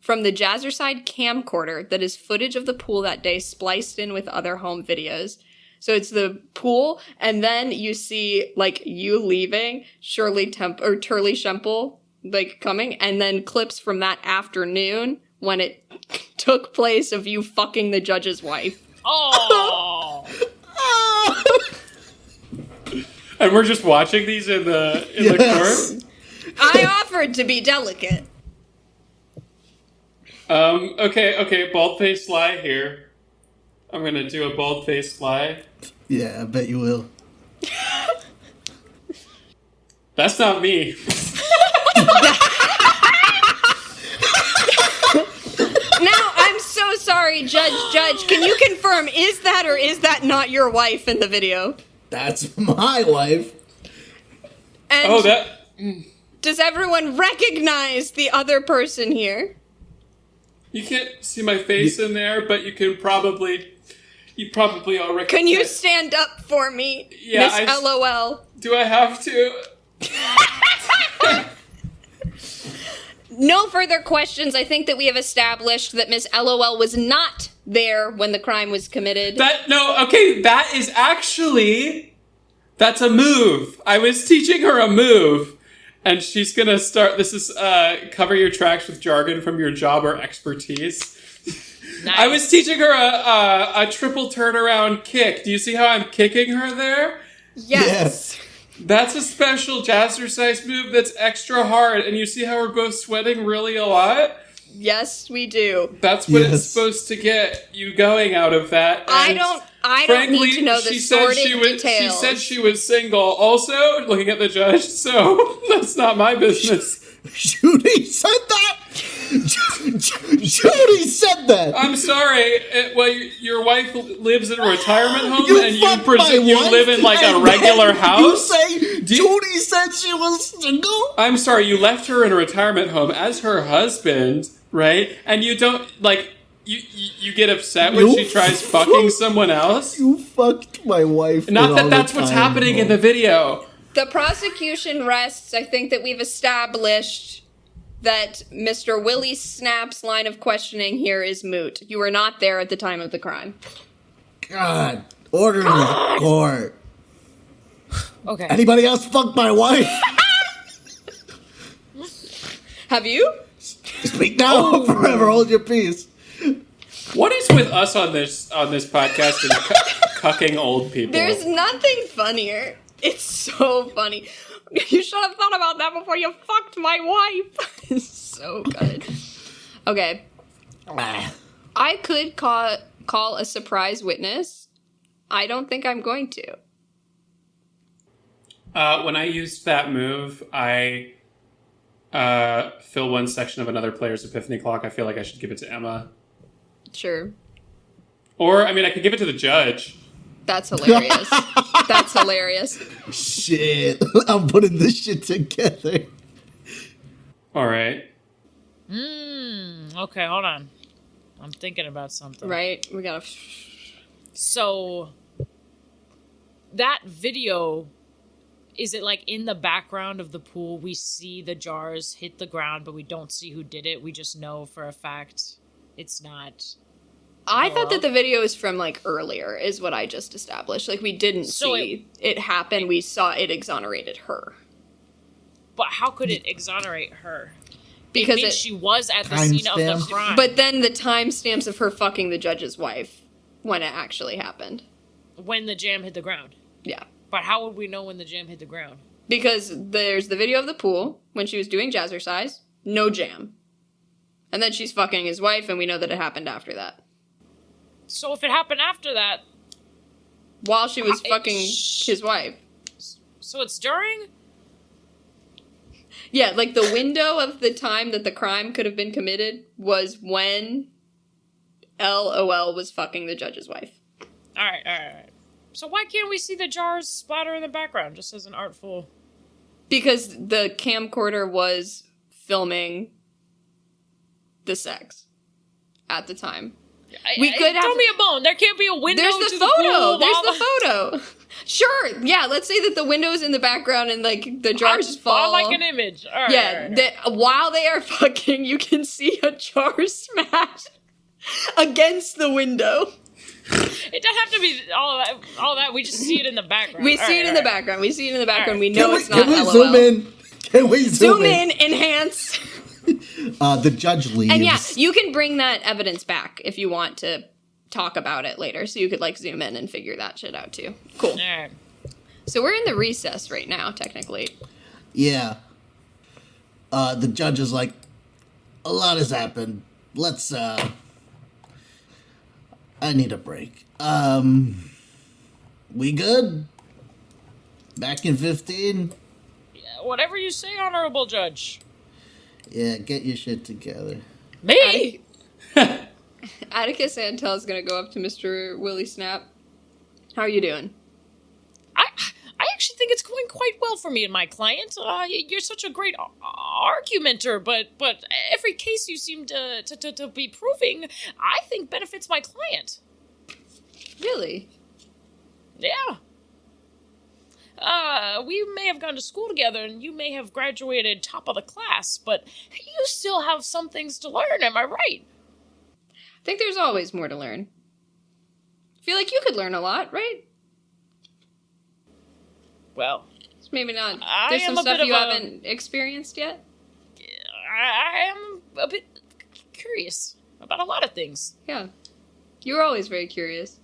from the Jazzercise camcorder that is footage of the pool that day spliced in with other home videos. So it's the pool, and then you see, like, you leaving, Turley Shemple, like, coming, and then clips from that afternoon when it took place of you fucking the judge's wife. Oh! And we're just watching these in the court? I offered to be delicate. Okay, bald-faced lie here. I'm gonna do a bald-faced lie. Yeah, I bet you will. That's not me. Now, I'm so sorry, Judge, can you confirm, is that or is that not your wife in the video? That's my wife. And does everyone recognize the other person here? You can't see my face in there, but you probably all recognize. Can you stand up for me, Yeah, Miss LOL? Do I have to? No further questions. I think that we have established that Miss LOL was not there when the crime was committed. That is actually... That's a move. I was teaching her a move. And she's gonna start... This is cover your tracks with jargon from your job or expertise. Nice. I was teaching her a triple turnaround kick. Do you see how I'm kicking her there? Yes. That's a special jazzercise move that's extra hard. And you see how we're both sweating really a lot? Yes, we do. That's what it's supposed to get you going out of that. And I don't need to know the sordid details. She said she was single. Also, looking at the judge, so that's not my business. Judy said that? Judy said that! I'm sorry. Your wife lives in a retirement home, and you wife, live in like a regular house? You say Judy said she was single? I'm sorry, you left her in a retirement home as her husband, right? And you don't, like... You get upset when she tries fucking someone else? You fucked my wife. Not that that's what's happening in the video. The prosecution rests. I think that we've established that Mr. Willie Snap's line of questioning here is moot. You were not there at the time of the crime. God. Order in the court. Okay. Anybody else fucked my wife? Have you? Speak now or forever hold your peace. What is with us on this podcast and cucking old people? There's nothing funnier. It's so funny. You should have thought about that before you fucked my wife. It's so good. Okay. I could call a surprise witness. I don't think I'm going to. When I used that move, I fill one section of another player's epiphany clock. I feel like I should give it to Emma. Sure. Or, I mean, I could give it to the judge. That's hilarious. That's hilarious. Shit. I'm putting this shit together. All right. Okay, hold on. I'm thinking about something. Right? We gotta... So, that video, is it like in the background of the pool, we see the jars hit the ground, but we don't see who did it? We just know for a fact it's not... I thought that the video is from, like, earlier, is what I just established. Like, we didn't see it happen. We saw it exonerated her. But how could it exonerate her? Because she was at the scene of the crime. But then the timestamps of her fucking the judge's wife when it actually happened. When the jam hit the ground. Yeah. But how would we know when the jam hit the ground? Because there's the video of the pool when she was doing jazzercise. No jam. And then she's fucking his wife, and we know that it happened after that. So if it happened after that, while she was fucking his wife. So it's during? Yeah, like the window of the time that the crime could have been committed was when LOL was fucking the judge's wife. All right. So why can't we see the jars splatter in the background just as an artful... Because the camcorder was filming the sex at the time. We could have... Throw me a bone. There can't be a window There's to the photo. the pool. There's the photo. Sure. Yeah, let's say that the window's in the background and, like, the jars fall. I like an image. All right, yeah, all right. While they are fucking, you can see a jar smash against the window. It doesn't have to be all that. We just see it in the background. We see it in the background. We see it in the background. We know it's not Can we LOL. zoom in? Can we Zoom in, enhance. The judge leaves. And yeah, you can bring that evidence back if you want to talk about it later. So you could, like, zoom in and figure that shit out, too. Cool. All right. So we're in the recess right now, technically. Yeah. The judge is like, a lot has happened. Let's, I need a break. We good? Back in 15? Yeah, whatever you say, honorable judge. Yeah, get your shit together. Me? Atticus Antel is going to go up to Mr. Willie Snap. How are you doing? I actually think it's going quite well for me and my client. You're such a great argumenter, but every case you seem to be proving, I think benefits my client. Really? Yeah. We may have gone to school together, and you may have graduated top of the class, but you still have some things to learn, am I right? I think there's always more to learn. I feel like you could learn a lot, right? Well, It's maybe not. I There's am some a stuff bit you of a- haven't experienced yet. I am a bit curious about a lot of things. Yeah. You were always very curious.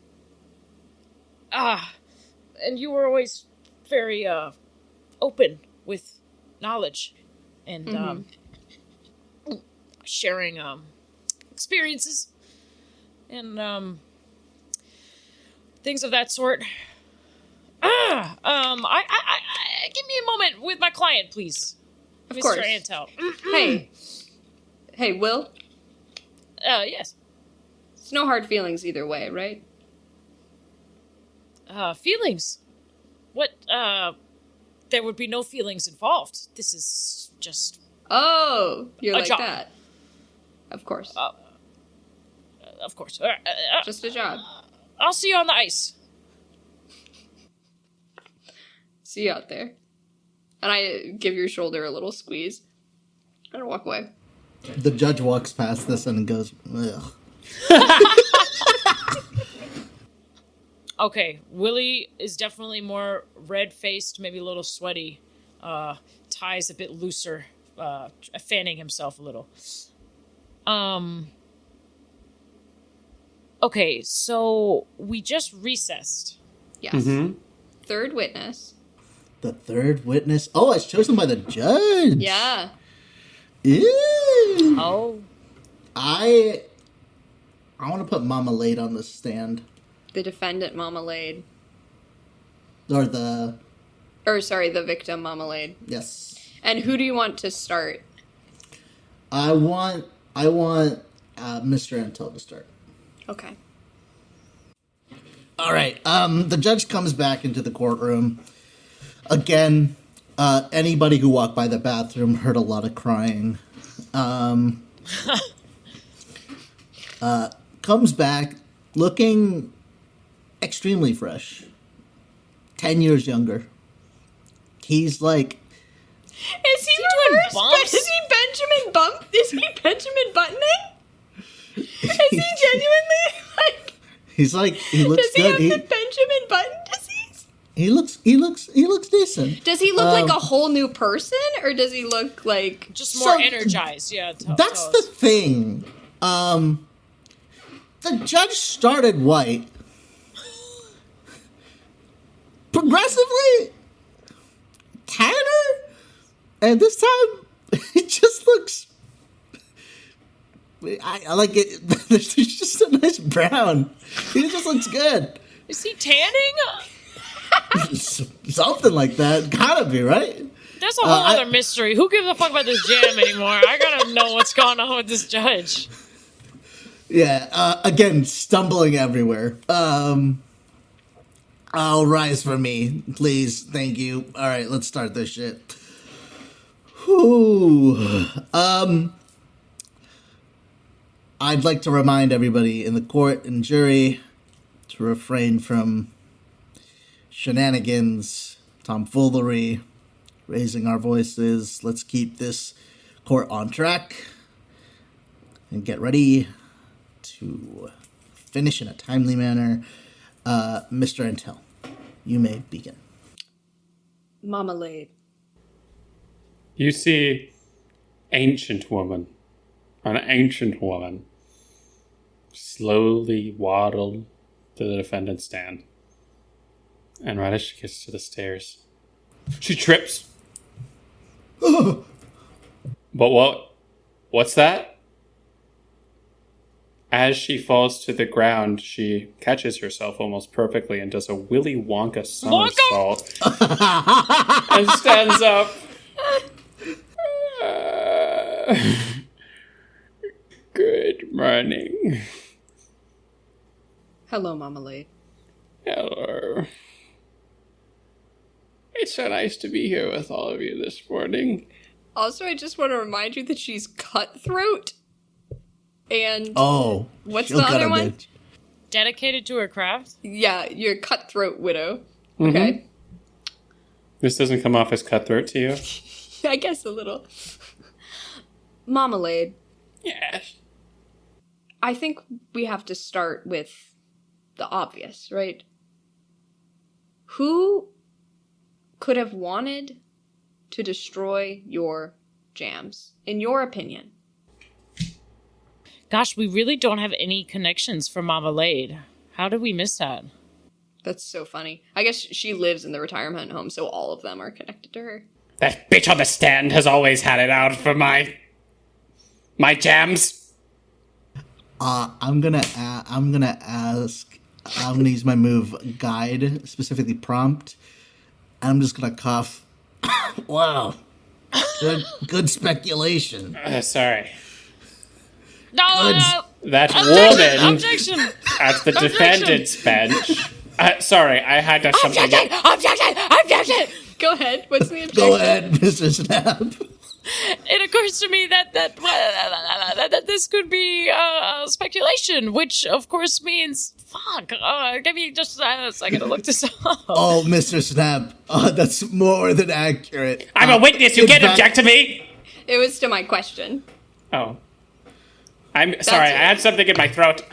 And you were always very, open with knowledge and, sharing, experiences and, things of that sort. Give me a moment with my client, please. Of Mr. course. Antel. Hey, Will? Yes. It's no hard feelings either way, right? Feelings. What, there would be no feelings involved. This is just... Oh, you're A like job. that. Of course. Of course. Just a job. I'll see you on the ice. See you out there. And I give your shoulder a little squeeze. And walk away. The judge walks past this and goes, ugh. Okay, Willie is definitely more red-faced, maybe a little sweaty. Ties a bit looser, fanning himself a little. Okay, so we just recessed. Yes. Mm-hmm. Third witness. The third witness. Oh, it's chosen by the judge. Yeah. Ew. Oh. I want to put Mama Lade on the stand. The defendant, Mama Lade. Or the... The victim, Mama Lade. Yes. And who do you want to start? I want Mr. Antel to start. Okay. All right. The judge comes back into the courtroom. Again, anybody who walked by the bathroom heard a lot of crying. Comes back looking extremely fresh. 10 years younger. He's like... Is he doing reversed? bumps? Is he Benjamin Bump? Is he Benjamin Buttoning? Is he genuinely like... He's like... He looks Does he good. have the Benjamin Button disease? He looks decent. Does he look like a whole new person? Or does he look like... Just more So, energized, yeah. That's the thing. The judge started white. Progressively tanner. And this time, it just looks... I like it. There's just a nice brown. He just looks good. Is he tanning? Something like that. Gotta be, right? That's a whole other mystery. Who gives a fuck about this jam anymore? I gotta know what's going on with this judge. Yeah, again, stumbling everywhere. I'll rise for me, please. Thank you. All right, let's start this shit. Whew. I'd like to remind everybody in the court and jury to refrain from shenanigans, tomfoolery, raising our voices. Let's keep this court on track and get ready to finish in a timely manner. Mr. Intel, you may begin. Marmalade. You see an ancient woman slowly waddle to the defendant's stand. And right as she gets to the stairs, she trips. But what's that? As she falls to the ground, she catches herself almost perfectly and does a Willy Wonka somersault and stands up. Good morning. Hello, Marmalade. Hello. It's so nice to be here with all of you this morning. Also, I just want to remind you that she's cutthroat. And what's the other one? Bitch. Dedicated to her craft? Yeah, you're cutthroat widow. Mm-hmm. Okay. This doesn't come off as cutthroat to you? I guess a little. Marmalade. Yes. I think we have to start with the obvious, right? Who could have wanted to destroy your jams, in your opinion? Gosh, we really don't have any connections for Marmalade. How did we miss that? That's so funny. I guess she lives in the retirement home, so all of them are connected to her. That bitch on the stand has always had it out for my jams. I'm gonna use my move guide, specifically prompt, and I'm just gonna cough. Wow, good speculation. Sorry. No! That woman Objection! at the defendant's bench. Sorry, I had to something. Objection! Go ahead. What's the objection? Go ahead, Mr. Snap. It occurs to me that this could be speculation, which of course means fuck. Give me just a second to look this up. Oh, Mr. Snap, that's more than accurate. I'm a witness. You can't object to me. It was to my question. Oh. I'm sorry. I had something in my throat.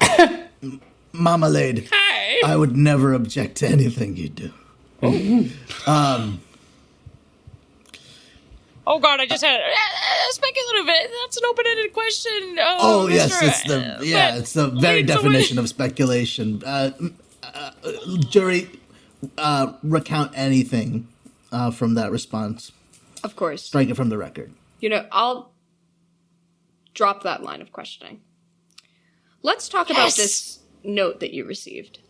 Marmalade. Hi. I would never object to anything you do. Oh god, I just had speculative. That's an open-ended question. Yes, Mr. it's the very definition of speculation. Jury, recount anything from that response. Of course. Strike it from the record. I'll drop that line of questioning. Let's talk about this note that you received.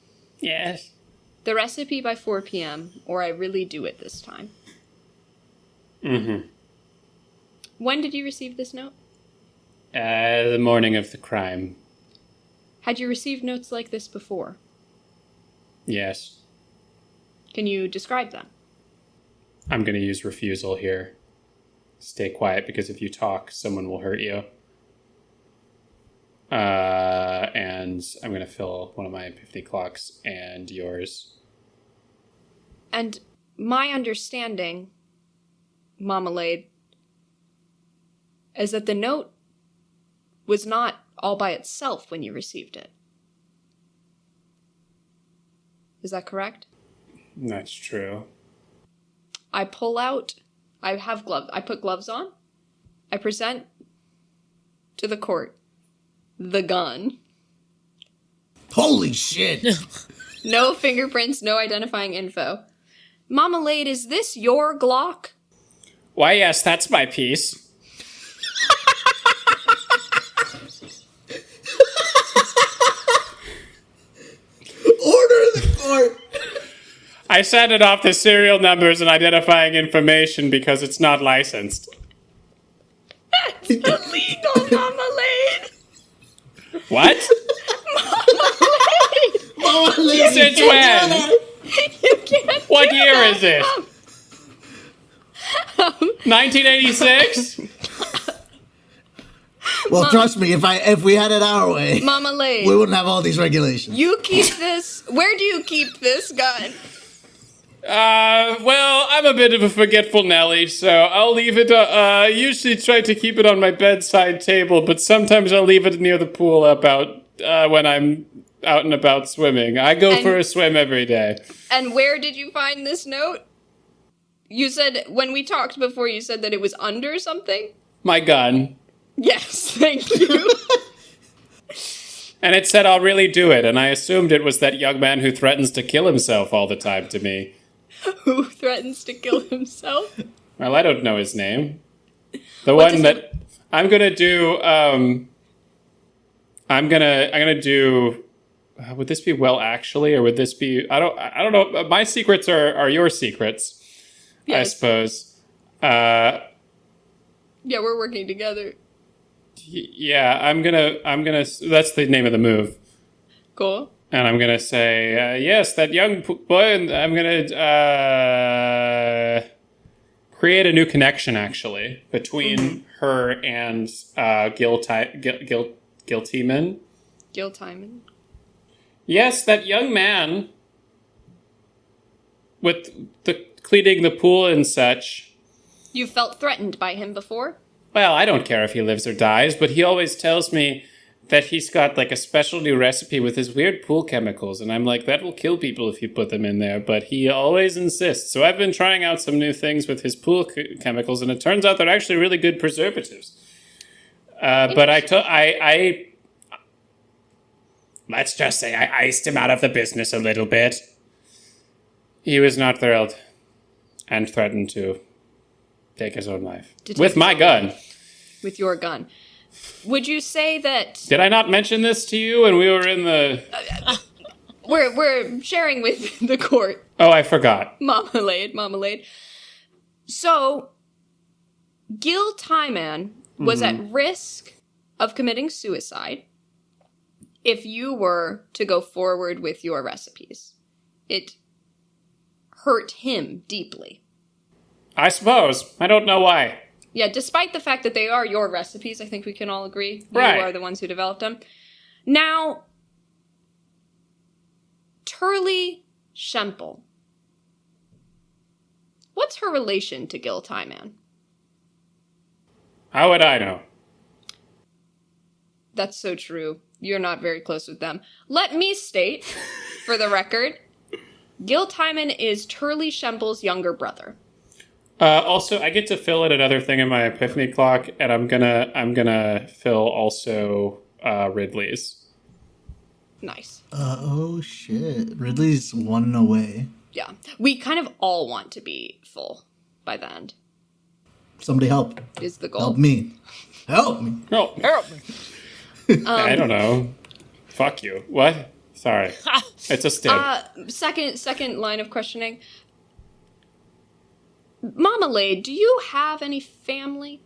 Yes. The recipe by 4 p.m., or I really do it this time. Mm-hmm. When did you receive this note? The morning of the crime. Had you received notes like this before? Yes. Can you describe them? I'm going to use refusal here. Stay quiet, because if you talk, someone will hurt you. And I'm going to fill one of my epiphany clocks and yours. And my understanding, Marmalade, is that the note was not all by itself when you received it. Is that correct? That's true. I pull out, I have gloves, I put gloves on, I present to the court the gun. Holy shit! No fingerprints, no identifying info. Marmalade, is this your Glock? Why, yes, that's my piece. Order the court! I set it off the serial numbers and identifying information because it's not licensed. It's illegal, Mama Lane. What? Since when? You can't. What do year that, is it? 1986? Well, trust me, if we had it our way, Mama Lane. we wouldn't have all these regulations. You keep this. Where do you keep this gun? Well, I'm a bit of a forgetful Nelly, so I'll leave it, I usually try to keep it on my bedside table, but sometimes I'll leave it near the pool when I'm out and about swimming. I go for a swim every day. And where did you find this note? You said, when we talked before, you said that it was under something? My gun. Yes, thank you. And it said, I'll really do it, and I assumed it was that young man who threatens to kill himself all the time to me. Who threatens to kill himself? Well, I don't know his name. What's his That I'm gonna do. I'm gonna do. Would this be well actually, or would this be? I don't know. My secrets are your secrets. Yes. I suppose. Yeah, we're working together. Yeah, I'm gonna. That's the name of the move. Cool. And I'm gonna say yes, that young boy. And I'm gonna create a new connection actually between her and Gil Tiemann. Gil Tiemann. Yes, that young man with the cleaning the pool and such. You felt threatened by him before? Well, I don't care if he lives or dies, but he always tells me that he's got like a special new recipe with his weird pool chemicals, and I'm like, that will kill people if you put them in there, but he always insists. So I've been trying out some new things with his pool chemicals, and it turns out they're actually really good preservatives. But I let's just say I iced him out of the business a little bit. He was not thrilled and threatened to take his own life. With my gun. With your gun. Would you say that... Did I not mention this to you when we were in the... We're sharing with the court. Oh, I forgot. Marmalade. So, Gil Tiemann was at risk of committing suicide if you were to go forward with your recipes. It hurt him deeply. I suppose. I don't know why. Yeah, despite the fact that they are your recipes, I think we can all agree. Right. You are the ones who developed them. Now, Turley Shempel. What's her relation to Gil Tiemann? How would I know? That's so true. You're not very close with them. Let me state, for the record, Gil Tiemann is Turley Shempel's younger brother. Also, I get to fill in another thing in my epiphany clock, and I'm gonna fill also Ridley's. Nice. Oh shit! Ridley's one away. Yeah, we kind of all want to be full by the end. Somebody help! Is the goal? Help me! Help me! No, Help me. I don't know. Fuck you. What? Sorry. It's a stick. Second line of questioning. Marmalade, do you have any family?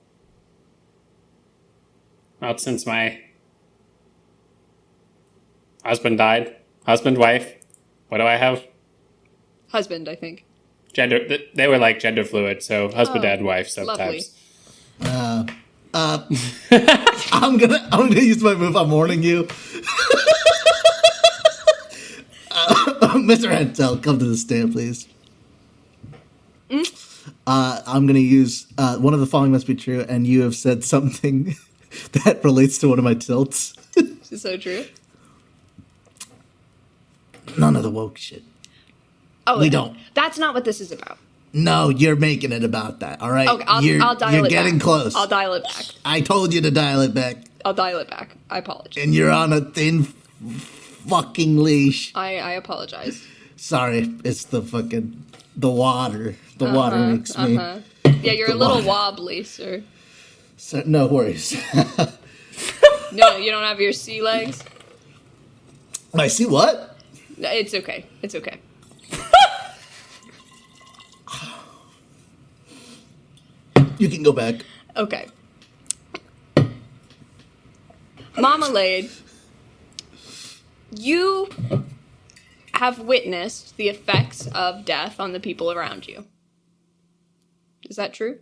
Not since my husband died. Husband, wife. What do I have? Husband, I think. Gender. They were like gender fluid, so husband and wife sometimes. Lovely. I'm gonna use my move. I'm warning you. Mr. Hentel, come to the stand, please. I'm gonna use one of the following must be true, and you have said something that relates to one of my tilts. This is so true. None of the woke shit. Oh, We don't. That's not what this is about. No, you're making it about that. All right. Okay, I'll dial it You're back. getting close. I'll dial it back. I told you to dial it back, I'll dial it back. I apologize. and you're on a thin fucking leash. I apologize. Sorry, it's the water. The water makes me. Yeah, you're a little wobbly, sir. So, no worries. No, you don't have your sea legs? I see what? No, it's okay. It's okay. You can go back. Okay. Marmalade, you have witnessed the effects of death on the people around you. Is that true?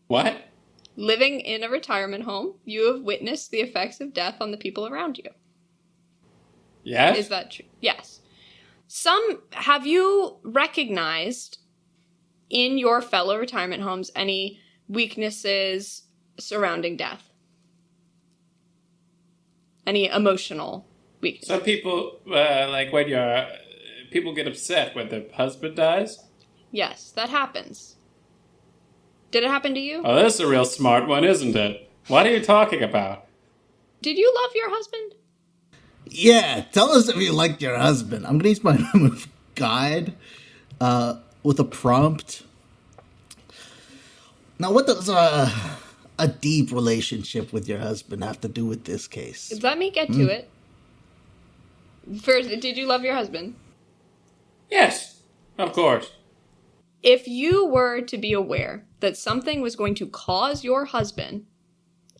What? Living in a retirement home, you have witnessed the effects of death on the people around you. Yes? Is that true? Yes. Have you recognized in your fellow retirement homes any weaknesses surrounding death? Any emotional weaknesses? Some people, like when people get upset when their husband dies. Yes, that happens. Did it happen to you? Oh, that's a real smart one, isn't it? What are you talking about? Did you love your husband? Yeah, tell us if you liked your husband. I'm going to use my move guide with a prompt. Now, what does a deep relationship with your husband have to do with this case? Let me get to it. First, did you love your husband? Yes, of course. If you were to be aware that something was going to cause your husband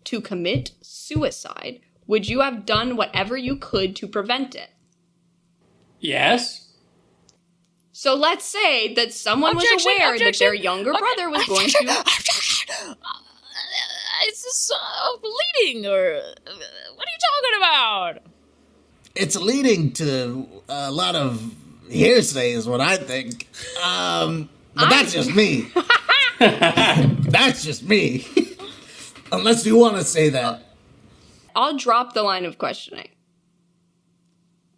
to commit suicide, would you have done whatever you could to prevent it? Yes. So let's say that someone was aware that their younger brother was going to... Is this bleeding, or what are you talking about? It's leading to a lot of hearsay is what I think. But that's just me. That's just me. Unless you want to say that. I'll drop the line of questioning.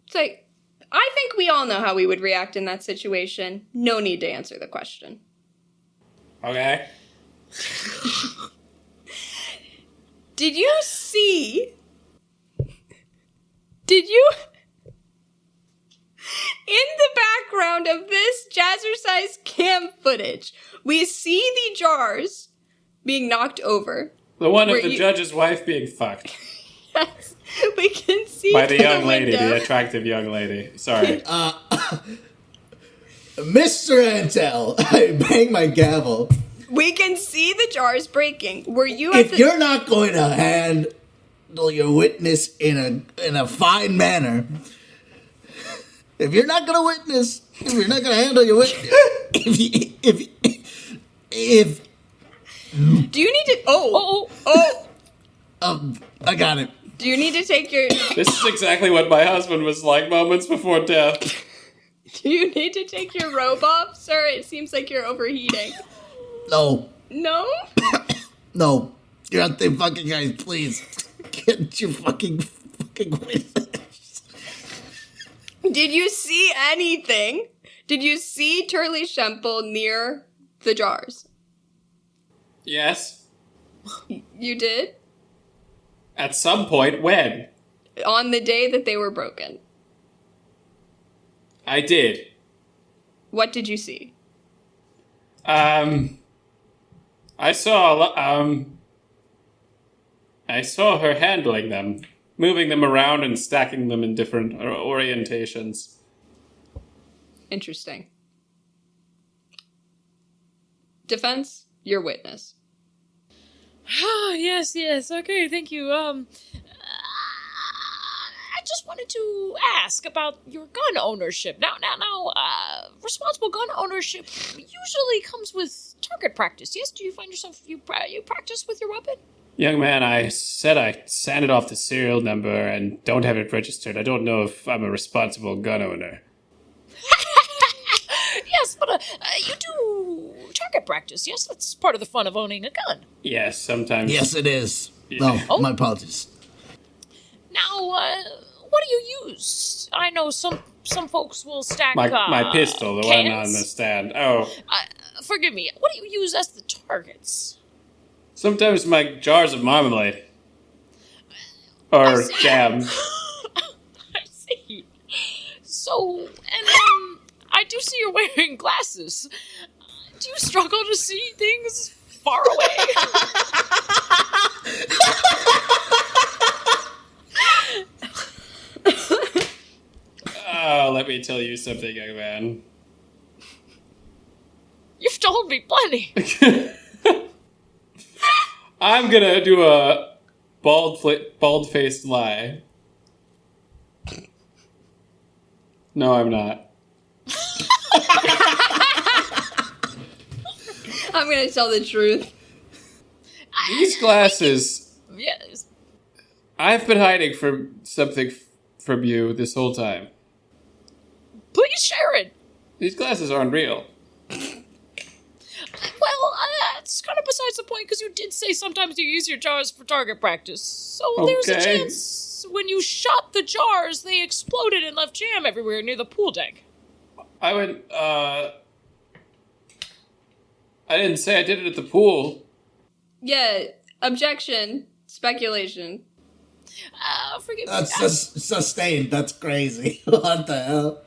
It's like, I think we all know how we would react in that situation. No need to answer the question. Okay. Did you in the background of this jazzercise cam footage, we see the jars being knocked over. The one of the judge's wife being fucked. Yes, we can see by the young lady, window. the attractive young lady. Sorry. Mr. Antel, I bang my gavel. We can see the jars breaking. Were you If you're not going to handle your witness in a fine manner, if you're not going to handle your witness, if do you need to? I got it. Do you need to take your? This is exactly what my husband was like moments before death. Do you need to take your robe off, sir? It seems like you're overheating. No. No? No. You're not the fucking guys, please. Get your fucking witness. Did you see anything? Did you see Turley Shemple near the jars? Yes. You did? At some point, when? On the day that they were broken. I did. What did you see? I saw her handling them, moving them around and stacking them in different orientations. Interesting. Defense, your witness. Yes, okay, thank you. I just wanted to ask about your gun ownership. Now, responsible gun ownership usually comes with target practice. Yes, do you find yourself, you practice with your weapon? Young man, I said I sanded off the serial number and don't have it registered. I don't know if I'm a responsible gun owner. Yes, but you do target practice. Yes, that's part of the fun of owning a gun. Yes, sometimes. Yes, it is. Yeah. No, my apologies. Now, what do you use? I know some folks will stack my pistol, the cans. one on the stand. Oh. Forgive me. What do you use as the targets? Sometimes my jars of marmalade. Or jam. I see. So, and I do see you're wearing glasses. Do you struggle to see things far away? Oh, let me tell you something, young man. You've told me plenty. I'm gonna do a bald-faced lie. No, I'm not. I'm gonna tell the truth. These glasses, Yes. I've been hiding something from you this whole time. Please share it. These glasses aren't real. Well, that's kind of besides the point, because you did say sometimes you use your jars for target practice. So there's a Okay. chance when you shot the jars, they exploded and left jam everywhere near the pool deck. I didn't say I did it at the pool. Yeah, objection. Speculation. Forgive me. That's sustained. That's crazy. What the hell?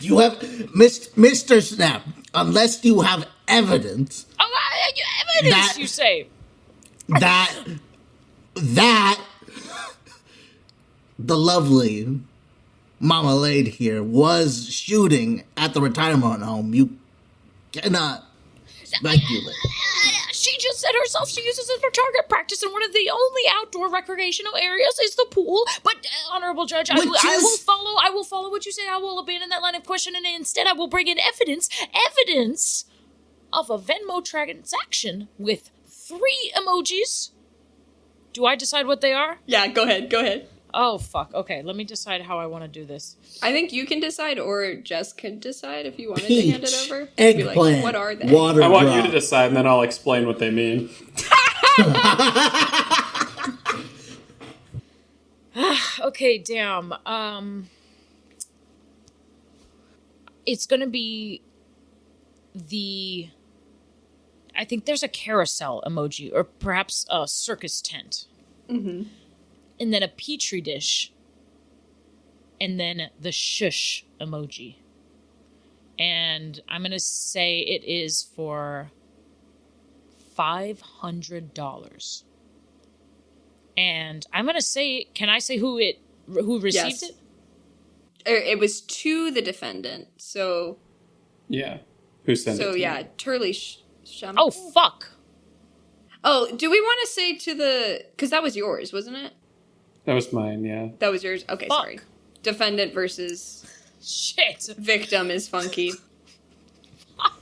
You have Mr. Snap. Unless you have evidence Evidence, you say. that the lovely Mama Lade here was shooting at the retirement home, you cannot speculate. She just said herself she uses it for target practice, and one of the only outdoor recreational areas is the pool. But, Honorable Judge, I will follow what you say. I will abandon that line of questioning, and instead I will bring in evidence of a Venmo transaction with 3 emojis. Do I decide what they are? Yeah, go ahead. Oh, fuck. Okay, let me decide how I want to do this. I think you can decide, or Jess could decide if you wanted to hand it over. Be Eggplant, like, what are they? water I want drop. you to decide, and then I'll explain what they mean. Okay, damn. It's gonna be I think there's a carousel emoji, or perhaps a circus tent. Mm-hmm. And then a petri dish. And then the shush emoji. And I'm gonna say it is for $500. And I'm gonna say, can I say who received it? It was to the defendant, so... Yeah. Who sent it to yeah, me? Turley Shump. Oh, fuck. Oh, do we want to say to the... Because that was yours, wasn't it? That was mine, yeah. That was yours? Okay, Fuck. sorry. Defendant versus Shit. victim is funky.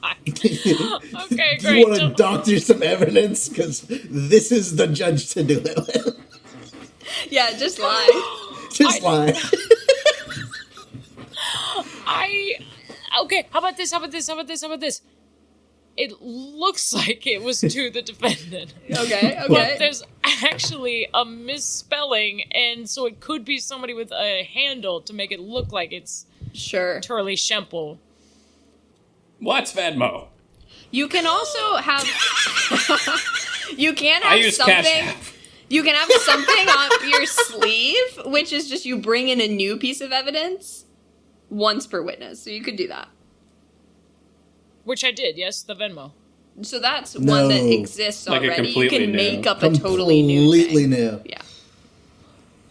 Okay, Do great. you want to doctor some evidence? Because this is the judge to do it with. Yeah, just lie. Just lie. Okay, how about this? It looks like it was to the defendant. Okay. But there's actually a misspelling, and so it could be somebody with a handle to make it look like it's Sure. Turley Shemple. What's Venmo? You can also have... you can I have use Cash something... App. You can have something up your sleeve, which is just you bring in a new piece of evidence once per witness. So you could do that. Which I did, yes, the Venmo. So that's one that No. exists Like a already. You completely can new. make up a totally new Completely thing. new. Yeah.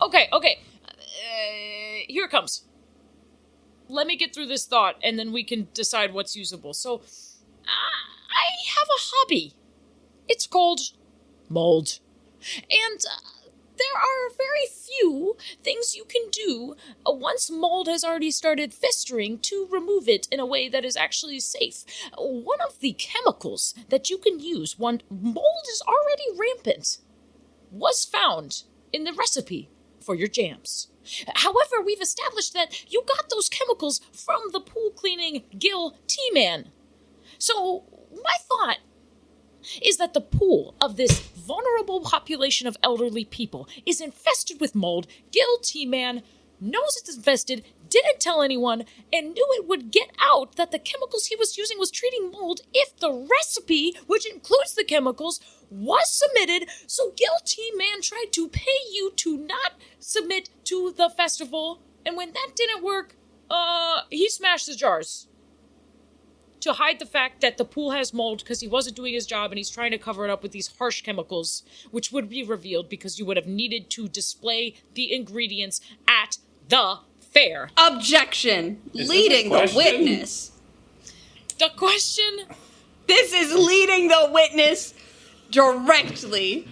Okay. Here it comes. Let me get through this thought, and then we can decide what's usable. So, I have a hobby. It's called mold. And there are very few things you can do once mold has already started festering to remove it in a way that is actually safe. One of the chemicals that you can use when mold is already rampant was found in the recipe for your jams. However, we've established that you got those chemicals from the pool cleaning Gil T-Man. So, my thought is that the pool of this vulnerable population of elderly people is infested with mold. Gil T-Man knows it's infested, didn't tell anyone, and knew it would get out that the chemicals he was using was treating mold if the recipe, which includes the chemicals, was submitted. So Gil T-Man tried to pay you to not submit to the festival, and when that didn't work, he smashed the jars to hide the fact that the pool has mold because he wasn't doing his job and he's trying to cover it up with these harsh chemicals, which would be revealed because you would have needed to display the ingredients at the fair. Objection. Is this a Leading the question? witness. The question... This is leading the witness directly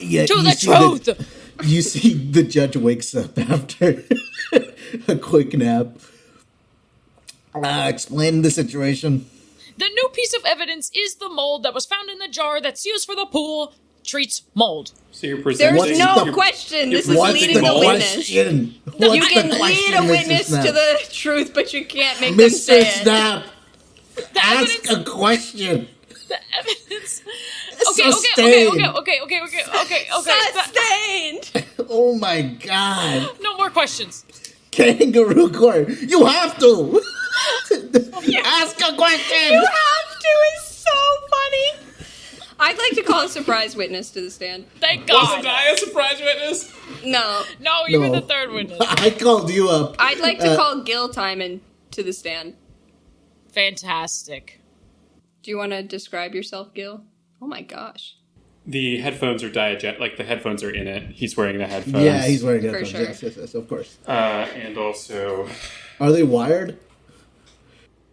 Yeah, To you the see truth! You see the judge wakes up after a quick nap. Explain the situation. The new piece of evidence is the mold that was found in the jar that's used for the pool treats mold. So you're presenting... There's no you're- question. you're This is presenting leading the mold? witness. Question? You What's can the question, lead a Mr. witness Snap? to the truth, but you can't make them say Mr. it. Snap, The ask evidence... a question. The evidence... Sustained. Okay. Sustained! Oh my god. No more questions. Kangaroo court. You have to. Ask a question. You have to is so funny. I'd like to call a surprise witness to the stand. Thank God. Wasn't I a surprise witness? No. No, you were No. the third witness. I called you up. I'd like to call Gil Timon to the stand. Fantastic. Do you want to describe yourself, Gil? Oh my gosh. The headphones are like the headphones are in it. He's wearing the headphones. Yeah, he's wearing For headphones. sure. Yes, of course. And also... Are they wired?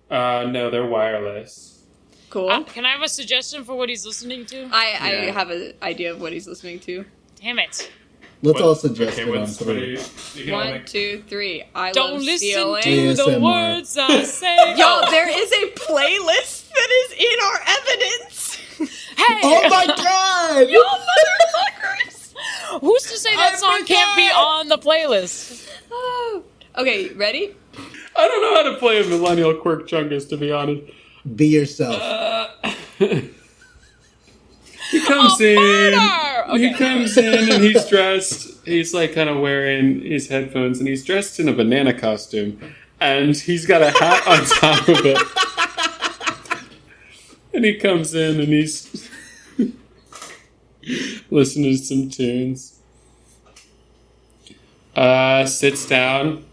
no, they're wireless. Cool. Can I have a suggestion for what he's listening to? I Yeah. have an idea of what he's listening to. Damn it. Let's What- all suggest okay, it on what's- what three. you can all 1, make- 2, 3. I Don't love listen stealing. to the ASMR. words I say. Yo, there is a playlist that is in our evidence. Hey! Oh my god! Yo, motherfuckers! Who's to say that song can't be on the playlist? Oh. Okay, ready? I don't know how to play a millennial quirk chungus, to be honest. Be yourself. He comes in. murder! He Okay. comes in and he's dressed. He's like kind of wearing his headphones and he's dressed in a banana costume. And he's got a hat on top of it. And he comes in and he's listening to some tunes. Sits down.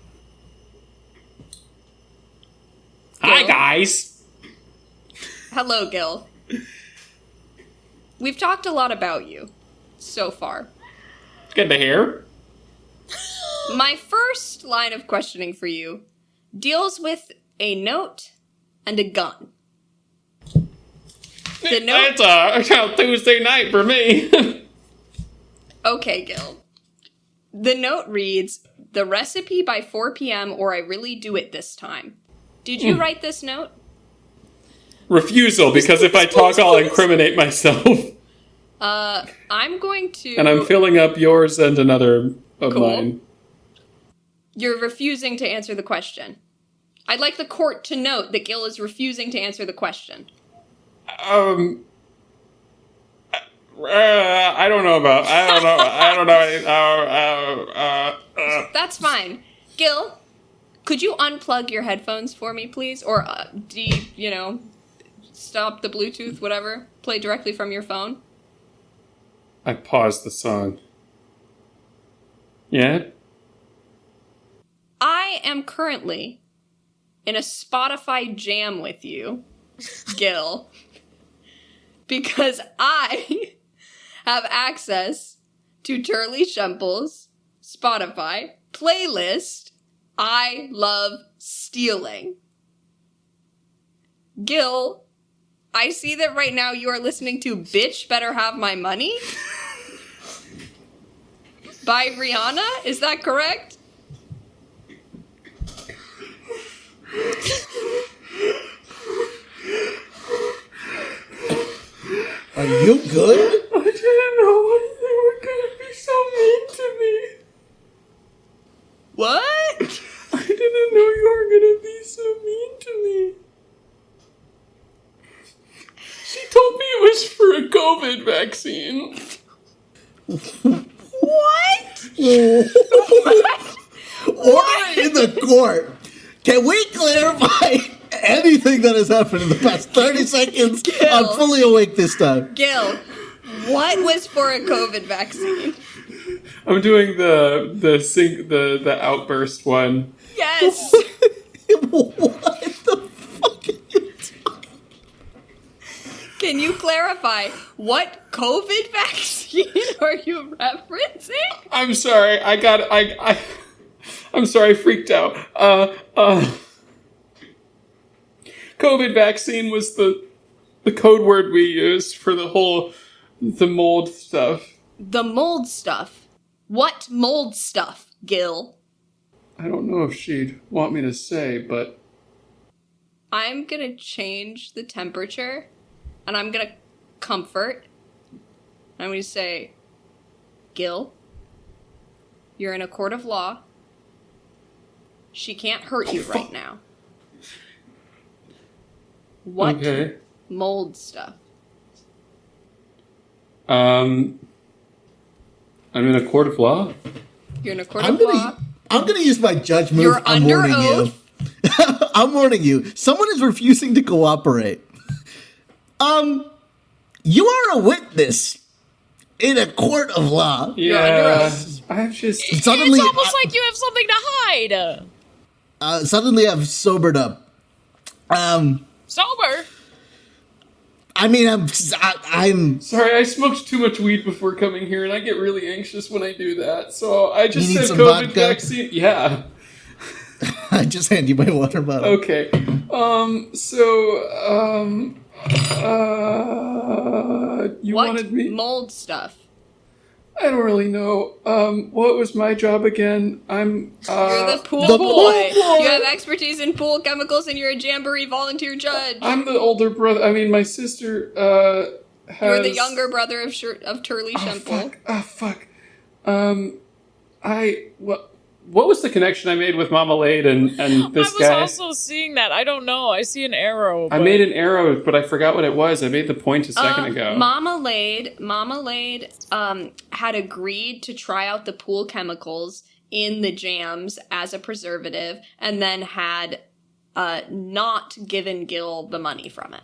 Hi, Gil? guys. Hello, Gil. We've talked a lot about you so far. Good to hear. My first line of questioning for you deals with a note and a gun. The note... That's a Tuesday night for me. Okay, Gil. The note reads, "The recipe by 4 p.m. or I really do it this time." Did you write this note? Refusal, because if I talk, I'll incriminate myself. I'm going to... And I'm filling up yours and another of Cool. mine. You're refusing to answer the question. I'd like the court to note that Gil is refusing to answer the question. I don't know. That's fine. Gil, could you unplug your headphones for me, please? Or, stop the Bluetooth, whatever. Play directly from your phone. I paused the song. Yeah? I am currently in a Spotify jam with you, Gil, because I have access to Turley Shemple's Spotify playlist, I Love Stealing. Gil, I see that right now you are listening to Bitch Better Have My Money by Rihanna. Is that correct? Are you good? I didn't know they were gonna be so mean to me. What? I didn't know you were gonna be so mean to me. She told me it was for a COVID vaccine. What? Order in the court. Can we clarify anything that has happened in the past 30 seconds? I'm fully awake this time. Gil, what was for a COVID vaccine? I'm doing the outburst one. Yes. What the fuck are you talking? Can you clarify what COVID vaccine are you referencing? I'm sorry. I'm sorry. I freaked out. COVID vaccine was the code word we used for the mold stuff. The mold stuff. What mold stuff, Gil? I don't know if she'd want me to say, but... I'm gonna change the temperature, and I'm gonna comfort. I'm gonna say, Gil, you're in a court of law. She can't hurt you right now. What mold stuff? I'm in a court of law? You're in a court of law. I'm going to use my judge move. You're I'm under warning oath. you. I'm warning you. Someone is refusing to cooperate. You are a witness in a court of law. You're under Yeah, oath. I've just... Suddenly, It's almost like you have something to hide. suddenly I've sobered up. Sober? I mean, I'm Sorry, I smoked too much weed before coming here, and I get really anxious when I do that. So I just You need said some COVID vodka? vaccine. Yeah. I just hand you my water bottle. Okay. You What wanted me? mold stuff? I don't really know. What was my job again? I'm, You're the pool the boy. pool boy. You have expertise in pool chemicals, and you're a Jamboree volunteer judge. I'm the older brother. I mean, my sister, has... You're the younger brother of Turley Shemple. Fuck. What was the connection I made with Mama Lade and this I was guy? also seeing that. I don't know. I see an arrow. I made an arrow, but I forgot what it was. I made the point a second ago. Mama Lade, had agreed to try out the pool chemicals in the jams as a preservative, and then had not given Gil the money from it.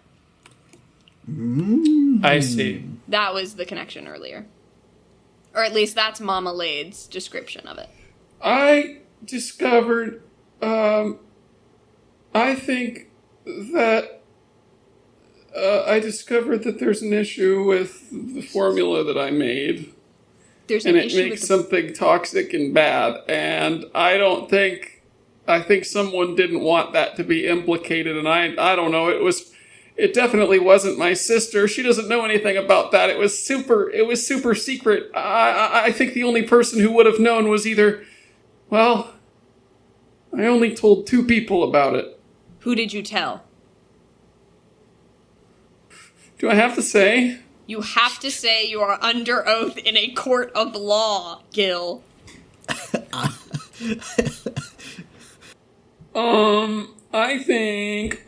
I see. That was the connection earlier. Or at least that's Mama Lade's description of it. I discovered, I think that, I discovered that there's an issue with the formula that I made. There's And an it issue makes with something toxic and bad. And I think someone didn't want that to be implicated. And I don't know, it definitely wasn't my sister. She doesn't know anything about that. It was super secret. I think the only person who would have known was either, well, I only told 2 people about it. Who did you tell? Do I have to say? You have to say you are under oath in a court of law, Gil. I think,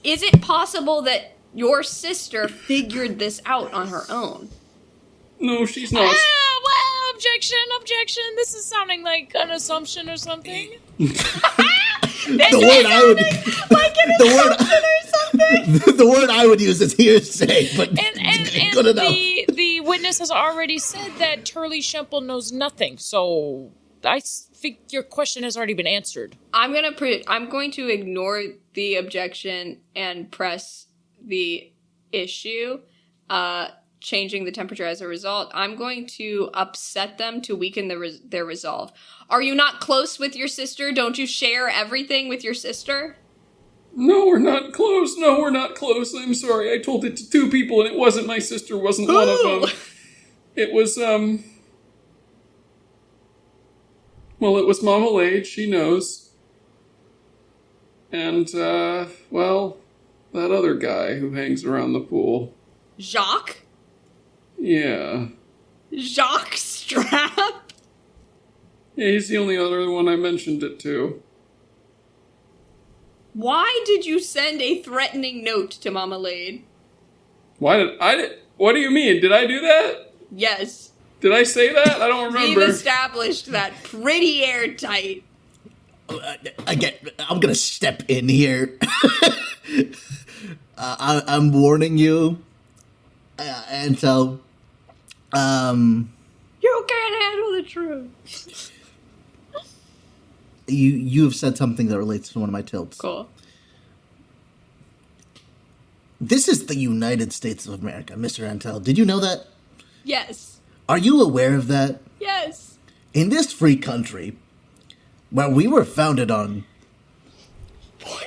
Is it possible that your sister figured this out on her own? No, she's not. Well, objection. This is sounding like an assumption or something. The word I would use is hearsay, but And good enough. the witness has already said that Turley Shemple knows nothing, so I think your question has already been answered. I'm going to ignore the objection and press the issue, changing the temperature as a result. I'm going to upset them to weaken their resolve. Are you not close with your sister? Don't you share everything with your sister? No, we're not close. I'm sorry. I told it to 2 people, and it wasn't my sister. Wasn't one of them. It was well, it was Mama Lade. She knows. And well, that other guy who hangs around the pool. Jacques? Yeah. Jacques Strap? Yeah, he's the only other one I mentioned it to. Why did you send a threatening note to Mama Lade? What do you mean? Did I do that? Yes. Did I say that? I don't remember. We've established that pretty airtight. Again, I'm gonna step in here. I'm warning you, and so, You can't handle the truth. you have said something that relates to one of my tilts. Cool. This is the United States of America, Mr. Antel. Did you know that? Yes. Are you aware of that? Yes. In this free country, Well, we were founded on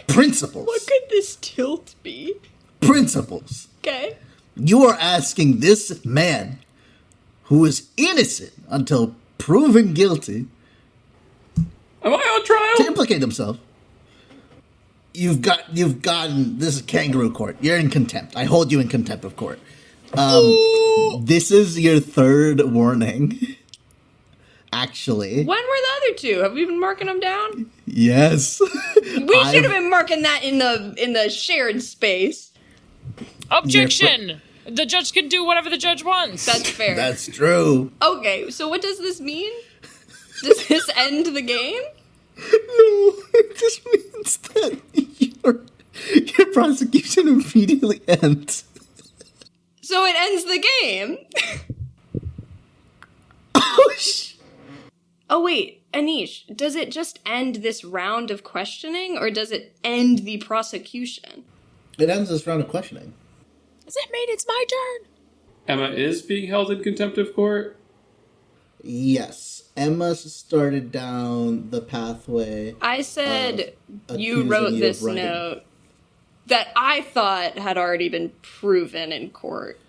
principles. What could this tilt be? Principles. Okay. You are asking this man, who is innocent until proven guilty, Am I on to trial? implicate himself. You've gotten, this is kangaroo court. You're in contempt. I hold you in contempt of court. This is your third warning. Actually. When were the other two? Have we been marking them down? Yes. We should have been marking that in the shared space. Objection! The judge can do whatever the judge wants. That's fair. That's true. Okay, so what does this mean? Does this end the game? No, it just means that your prosecution immediately ends. So it ends the game. Oh wait, Anish, does it just end this round of questioning, or does it end the prosecution? It ends this round of questioning. Does that mean it's my turn? Emma is being held in contempt of court. Yes, Emma started down the pathway. I said you accusing wrote you this of writing. note that I thought had already been proven in court.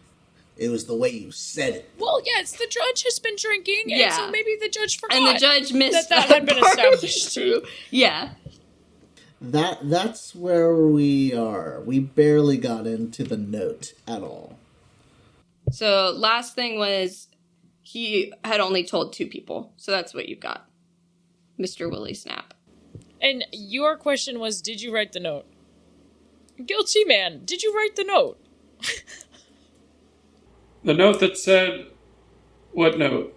It was the way you said it. Well, yes, the judge has been drinking, and Yeah. so maybe the judge forgot. And the judge missed that had been part. established. Yeah. That's where we are. We barely got into the note at all. So last thing was he had only told 2 people. So that's what you've got. Mr. Willie Snap. And your question was, did you write the note? Guilty man, did you write the note? The note that said... What note?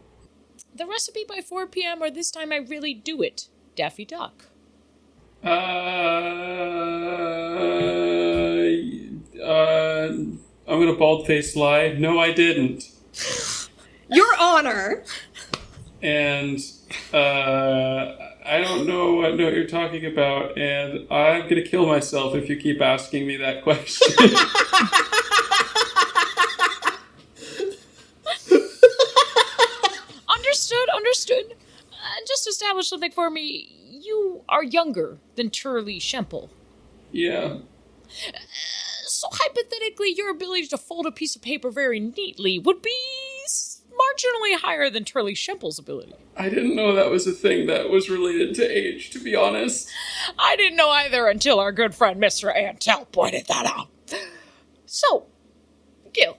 The recipe by 4 p.m. or this time I really do it. Daffy Duck. I'm gonna bald-faced lie. No, I didn't. Your Honor! And, I don't know what note you're talking about, and I'm gonna kill myself if you keep asking me that question. Understood. Just establish something for me. You are younger than Turley Shemple. Yeah. So hypothetically, your ability to fold a piece of paper very neatly would be marginally higher than Turley Shemple's ability. I didn't know that was a thing that was related to age, to be honest. I didn't know either until our good friend Mr. Antel pointed that out. So, Gil,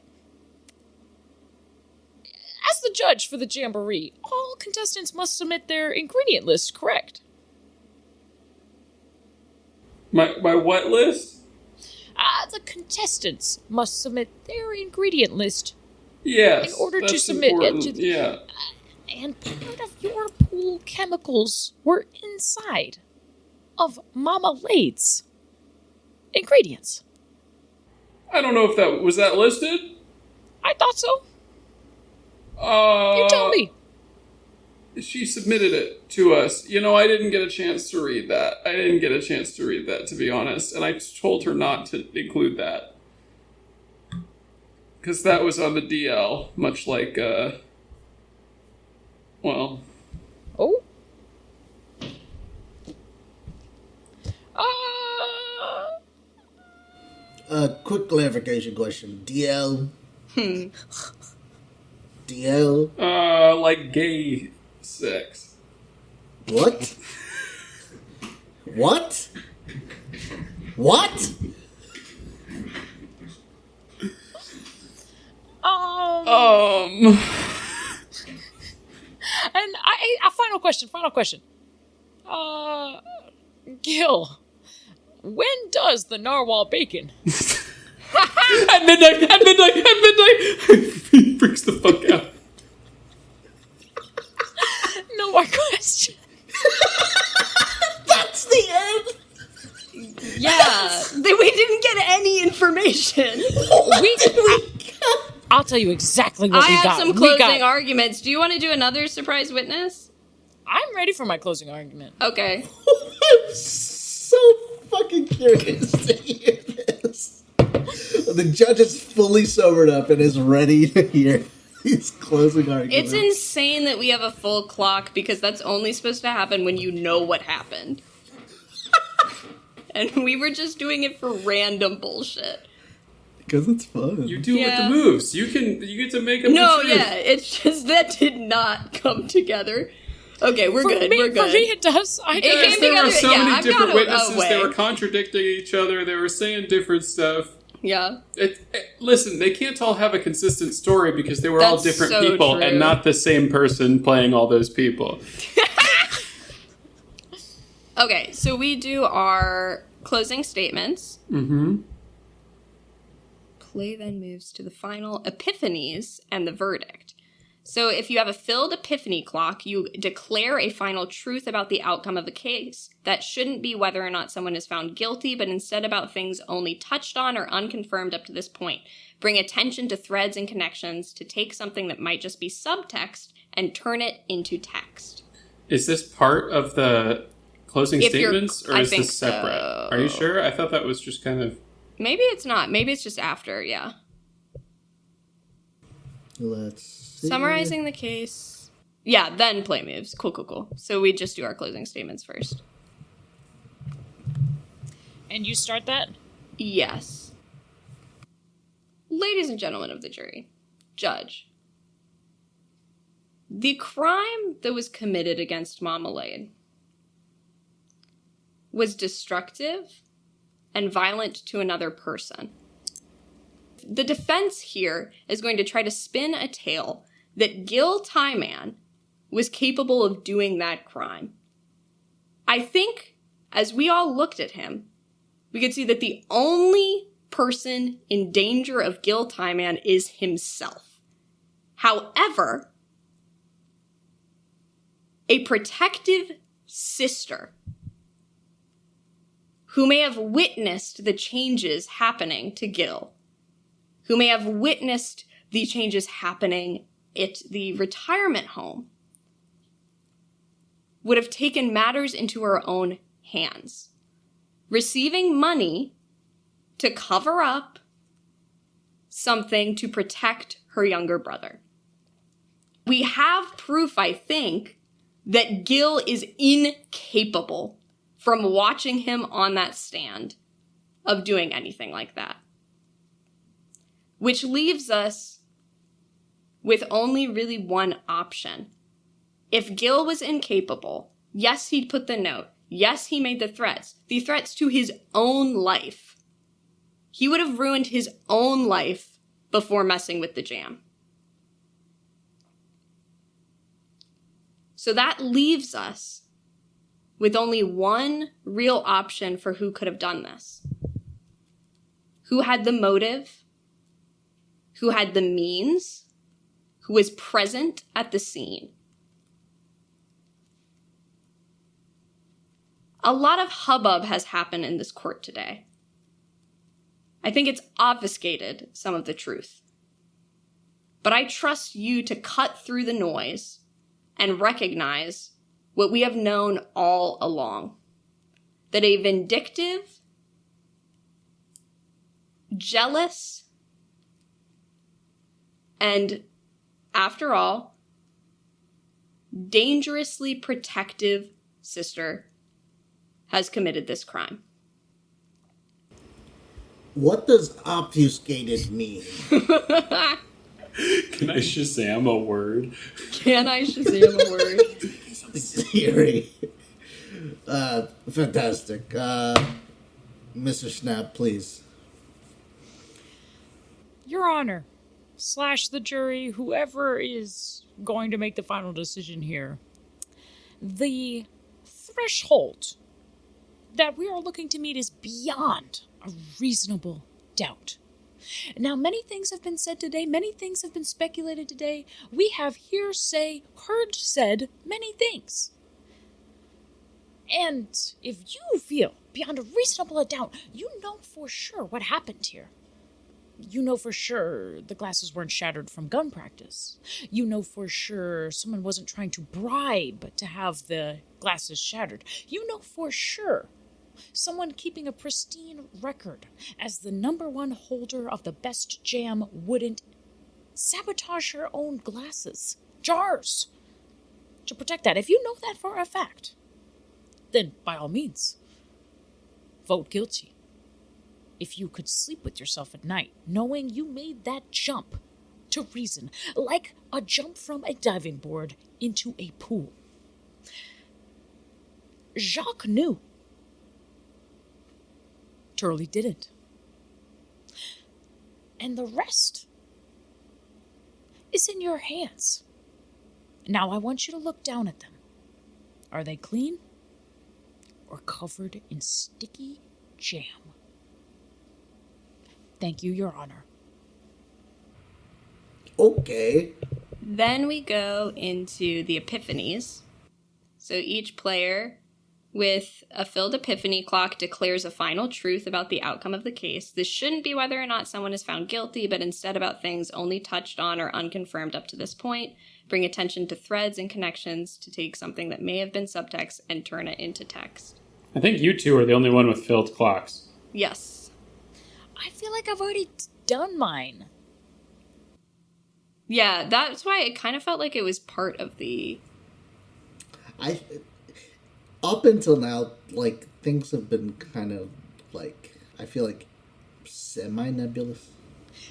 as the judge for the Jamboree, all contestants must submit their ingredient list, correct? My what list? The contestants must submit their ingredient list Yes. in order to that's submit important. it to Yeah. And part of your pool chemicals were inside of Mama Lade's ingredients. I don't know if that was that listed. I thought so. You tell me. She submitted it to us. You know, I didn't get a chance to read that. To be honest. And I told her not to include that. Because that was on the DL, much like, well... Oh? Quick clarification question. DL? DL? like gay sex. What? What? What? And a final question. Gil, when does the narwhal bacon? At midnight! He freaks the fuck out. No more question. That's the end! Yeah, we didn't get any information. I'll tell you exactly what I we have got. some closing arguments. Do you want to do another surprise witness? I'm ready for my closing argument. Okay. I'm so fucking curious to hear this. The judge is fully sobered up and is ready to hear His closing argument. It's insane that we have a full clock because that's only supposed to happen when you know what happened. And we were just doing it for random bullshit. Because it's fun. You do it with the moves. You get to make them. No, yeah, it's just that did not come together. Okay, we're good. We're good. For me, it does. There were so many different witnesses. They They were contradicting each other. They were saying different stuff. Yeah. Listen, they can't all have a consistent story because they were all different so people true. and not the same person playing all those people. Okay, so we do our closing statements. Mm-hmm. Play then moves to the final epiphanies and the verdict. So if you have a filled epiphany clock, you declare a final truth about the outcome of a case. That shouldn't be whether or not someone is found guilty, but instead about things only touched on or unconfirmed up to this point. Bring attention to threads and connections to take something that might just be subtext and turn it into text. Is this part of the closing statements, or is this separate? So. Are you sure? I thought that was just kind of... Maybe it's not. Maybe it's just after, yeah. Let's see. Summarizing the case. Yeah, then play moves. Cool. So we just do our closing statements first. And you start that? Yes. Ladies and gentlemen of the jury, judge. The crime that was committed against Marmalade was destructive and violent to another person. The defense here is going to try to spin a tale that Gil Tyman was capable of doing that crime. I think, as we all looked at him, we could see that the only person in danger of Gil Tyman is himself. However, a protective sister who may have witnessed the changes happening to Gil, who may have witnessed the changes happening at the retirement home, would have taken matters into her own hands, receiving money to cover up something to protect her younger brother. We have proof, I think, that Gil is incapable from watching him on that stand of doing anything like that. Which leaves us with only really one option. If Gil was incapable, yes, he'd put the note. Yes, he made the threats to his own life. He would have ruined his own life before messing with the jam. So that leaves us with only one real option for who could have done this. Who had the motive? Who had the means? Who was present at the scene? A lot of hubbub has happened in this court today. I think it's obfuscated some of the truth. But I trust you to cut through the noise and recognize what we have known all along. That a vindictive, jealous, and, after all, dangerously protective sister has committed this crime. What does obfuscated mean? Can I Shazam a word? Can I Shazam a word? Theory. Fantastic. Mr. Snap, please. Your Honor, / the jury, whoever is going to make the final decision here, the threshold that we are looking to meet is beyond a reasonable doubt. Now, many things have been said today, many things have been speculated today. We have heard said many things. And if you feel beyond a reasonable doubt, you know for sure what happened here. You know for sure the glasses weren't shattered from gun practice. You know for sure someone wasn't trying to bribe to have the glasses shattered. You know for sure someone keeping a pristine record as the #1 holder of the best jam wouldn't sabotage her own glasses, jars, to protect that. If you know that for a fact, then by all means, vote guilty. If you could sleep with yourself at night, knowing you made that jump to reason, like a jump from a diving board into a pool. Jacques knew. Turley didn't. And the rest is in your hands. Now I want you to look down at them. Are they clean or covered in sticky jam? Thank you, Your Honor. Okay. Then we go into the epiphanies. So each player with a filled epiphany clock declares a final truth about the outcome of the case. This shouldn't be whether or not someone is found guilty, but instead about things only touched on or unconfirmed up to this point. Bring attention to threads and connections to take something that may have been subtext and turn it into text. I think you two are the only one with filled clocks. Yes. I feel like I've already done mine. Yeah, that's why it kind of felt like it was part of the... Up until now, like, things have been kind of, like, I feel like semi-nebulous.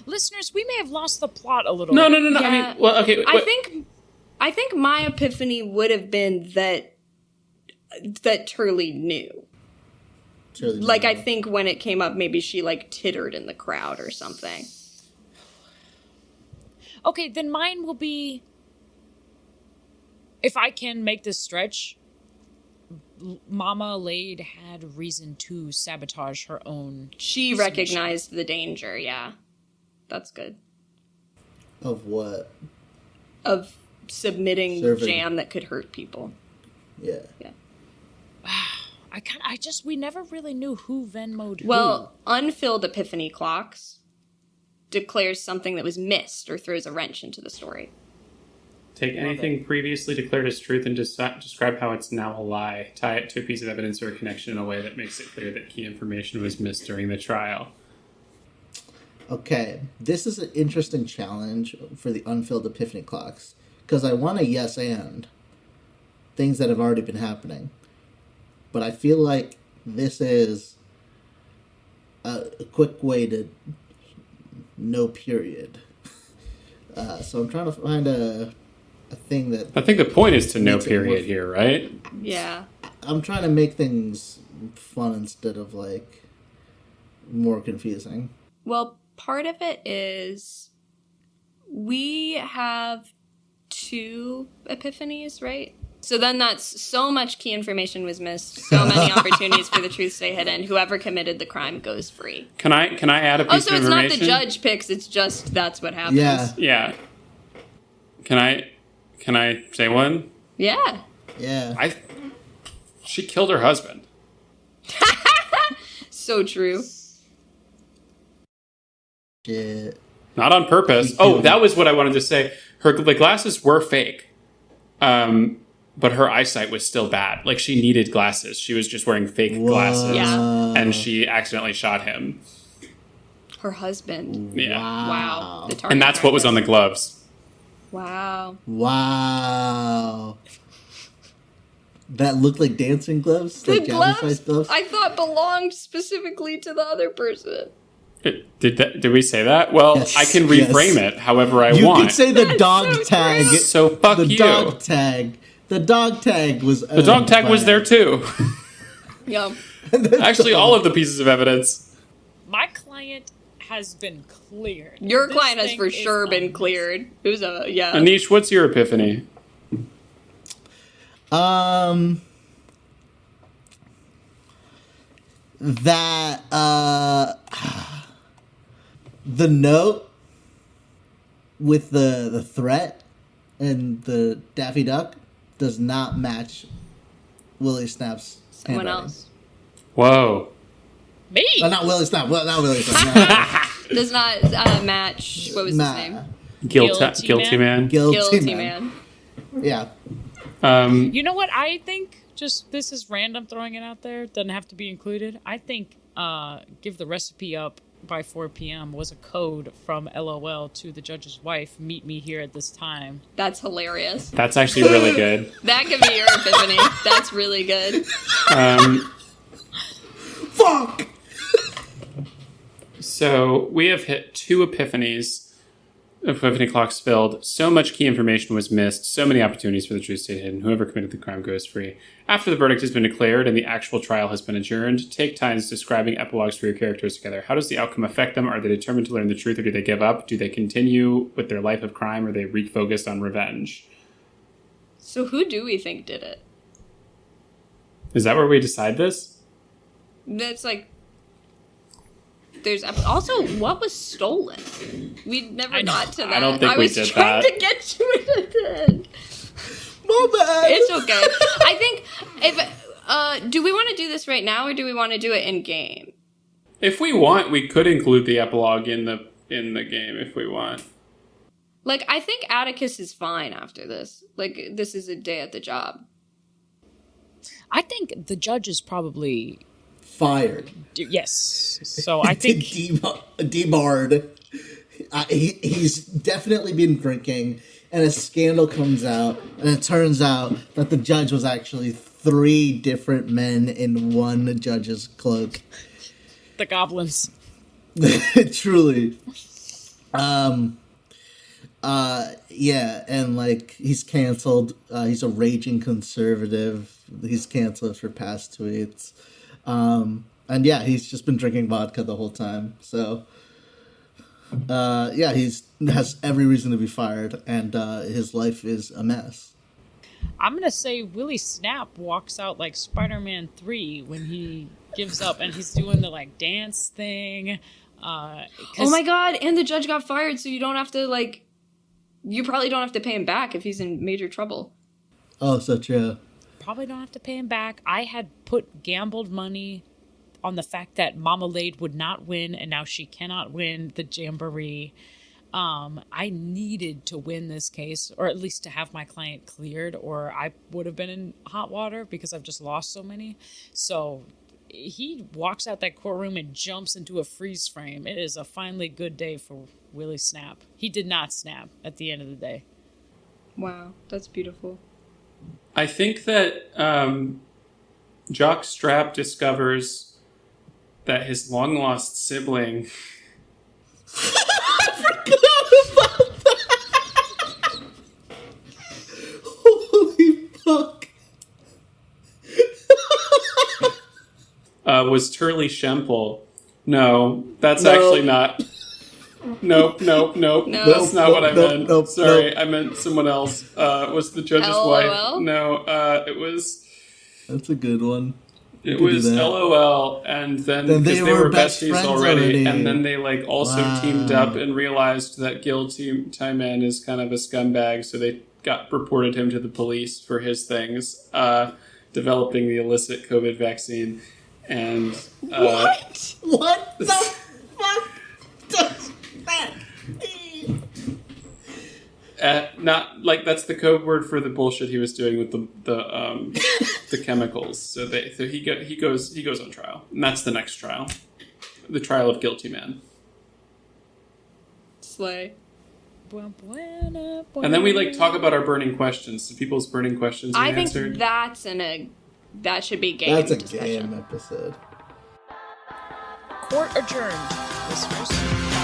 Listeners, we may have lost the plot a little. No. Yeah. I mean, well, okay. I think my epiphany would have been that Turley knew. Like, I think when it came up, maybe she, like, tittered in the crowd or something. Okay, then mine will be, if I can make this stretch, Mama Lade had reason to sabotage her own. She recognized the danger, yeah. That's good. Of what? Of submitting jam that could hurt people. Yeah. We never really knew who Venmo'd who. Well, unfilled epiphany clocks declares something that was missed or throws a wrench into the story. Take anything previously declared as truth and describe how it's now a lie. Tie it to a piece of evidence or a connection in a way that makes it clear that key information was missed during the trial. Okay, this is an interesting challenge for the unfilled epiphany clocks, because I want a yes and things that have already been happening. But I feel like this is a quick way to no period. So I'm trying to find a thing that... I think the point is to no period here, right? Yeah. I'm trying to make things fun instead of, like, more confusing. Well, part of it is we have 2 epiphanies, right? So then that's so much key information was missed, so many opportunities for the truth to stay hidden. Whoever committed the crime goes free. Can I add a piece of information? Oh, so it's not the judge picks, it's just that's what happens. Yeah. Can I say one? Yeah. Yeah. She killed her husband. So true. Shit. Not on purpose. Oh, that was what I wanted to say. The glasses were fake. But her eyesight was still bad. Like, she needed glasses. She was just wearing fake glasses. Yeah. And she accidentally shot him. Her husband. Yeah. Wow. The target And that's what was on the gloves. Wow. That looked like dancing gloves? The like gloves I thought belonged specifically to the other person. Did we say that? Well, Yes, I can reframe it however I you want. You could say the That's dog so tag. true. So fuck the you. Dog tag. The dog tag was... The dog tag was there too. Yeah. Actually, all of the pieces of evidence. My client has been cleared. Your This client has thing for is sure been unmissed. cleared. It was yeah. Anish, what's your epiphany? That, the note with the threat and the Daffy Duck does not match Willie Snap's Someone handwriting. else. Whoa. Me? Not Willie Snap. Well, not Willie Snap. Does not match. What was his name? Guilty man. Guilty man. Yeah. You know what? I think just this is random throwing it out there. Doesn't have to be included. I think give the recipe up by 4 p.m. was a code from LOL to the judge's wife, meet me here at this time. That's hilarious. That's actually really good. That could be your epiphany. That's really good. Fuck! So we have hit 2 epiphanies. Epiphany clocks filled. So much key information was missed. So many opportunities for the truth to stay hidden. Whoever committed the crime goes free. After the verdict has been declared and the actual trial has been adjourned, take times describing epilogues for your characters together. How does the outcome affect them? Are they determined to learn the truth, or do they give up? Do they continue with their life of crime, or are they refocused on revenge? So who do we think did it? Is that where we decide this? That's like... There's also, what was stolen? We never got to that. I don't think we did that. I was trying to get to it at the end. My bad. It's okay. I think if do we want to do this right now, or do we want to do it in game? If we want, we could include the epilogue in the game if we want. Like, I think Atticus is fine after this. Like, this is a day at the job. I think the judge is probably fired. Yes. So I think debarred. He's definitely been drinking, and a scandal comes out, and it turns out that the judge was actually 3 different men in one judge's cloak. The goblins. Truly. Yeah, and like, he's canceled. He's a raging conservative. He's canceled for past tweets. And yeah, he's just been drinking vodka the whole time. So, yeah, has every reason to be fired, and his life is a mess. I'm going to say Willie Snap walks out like Spider-Man 3 when he gives up and he's doing the like dance thing. Oh my god, and the judge got fired, so you don't have to like... You probably don't have to pay him back if he's in major trouble. Oh, so true. Probably don't have to pay him back. I had gambled money on the fact that Marmalade would not win, and now she cannot win the Jamboree. I needed to win this case, or at least to have my client cleared, or I would have been in hot water because I've just lost so many. So he walks out that courtroom and jumps into a freeze frame. It is a finally good day for Willie Snap. He did not snap at the end of the day. Wow, that's beautiful. I think that Jock Strap discovers that his long-lost sibling... I forgot about that! Holy fuck. Was Turley Shemple. No, that's actually not... Nope. No. That's not what I meant. Nope. Sorry, I meant someone else. Was the judge's LOL? wife. No, it was... That's a good one. It was LOL, and then because they were besties already, and then they like also teamed up and realized that Guilty Time Man is kind of a scumbag, so they reported him to the police for his things, developing the illicit COVID vaccine, and What the fuck does that mean? Not like that's the code word for the bullshit he was doing with the chemicals. So he goes on trial, and that's the next trial, the trial of Guilty Man. Slay. And then we like talk about our burning questions. So people's burning questions are answered. That should be game. That's a discussion. game episode. Court adjourned, listeners.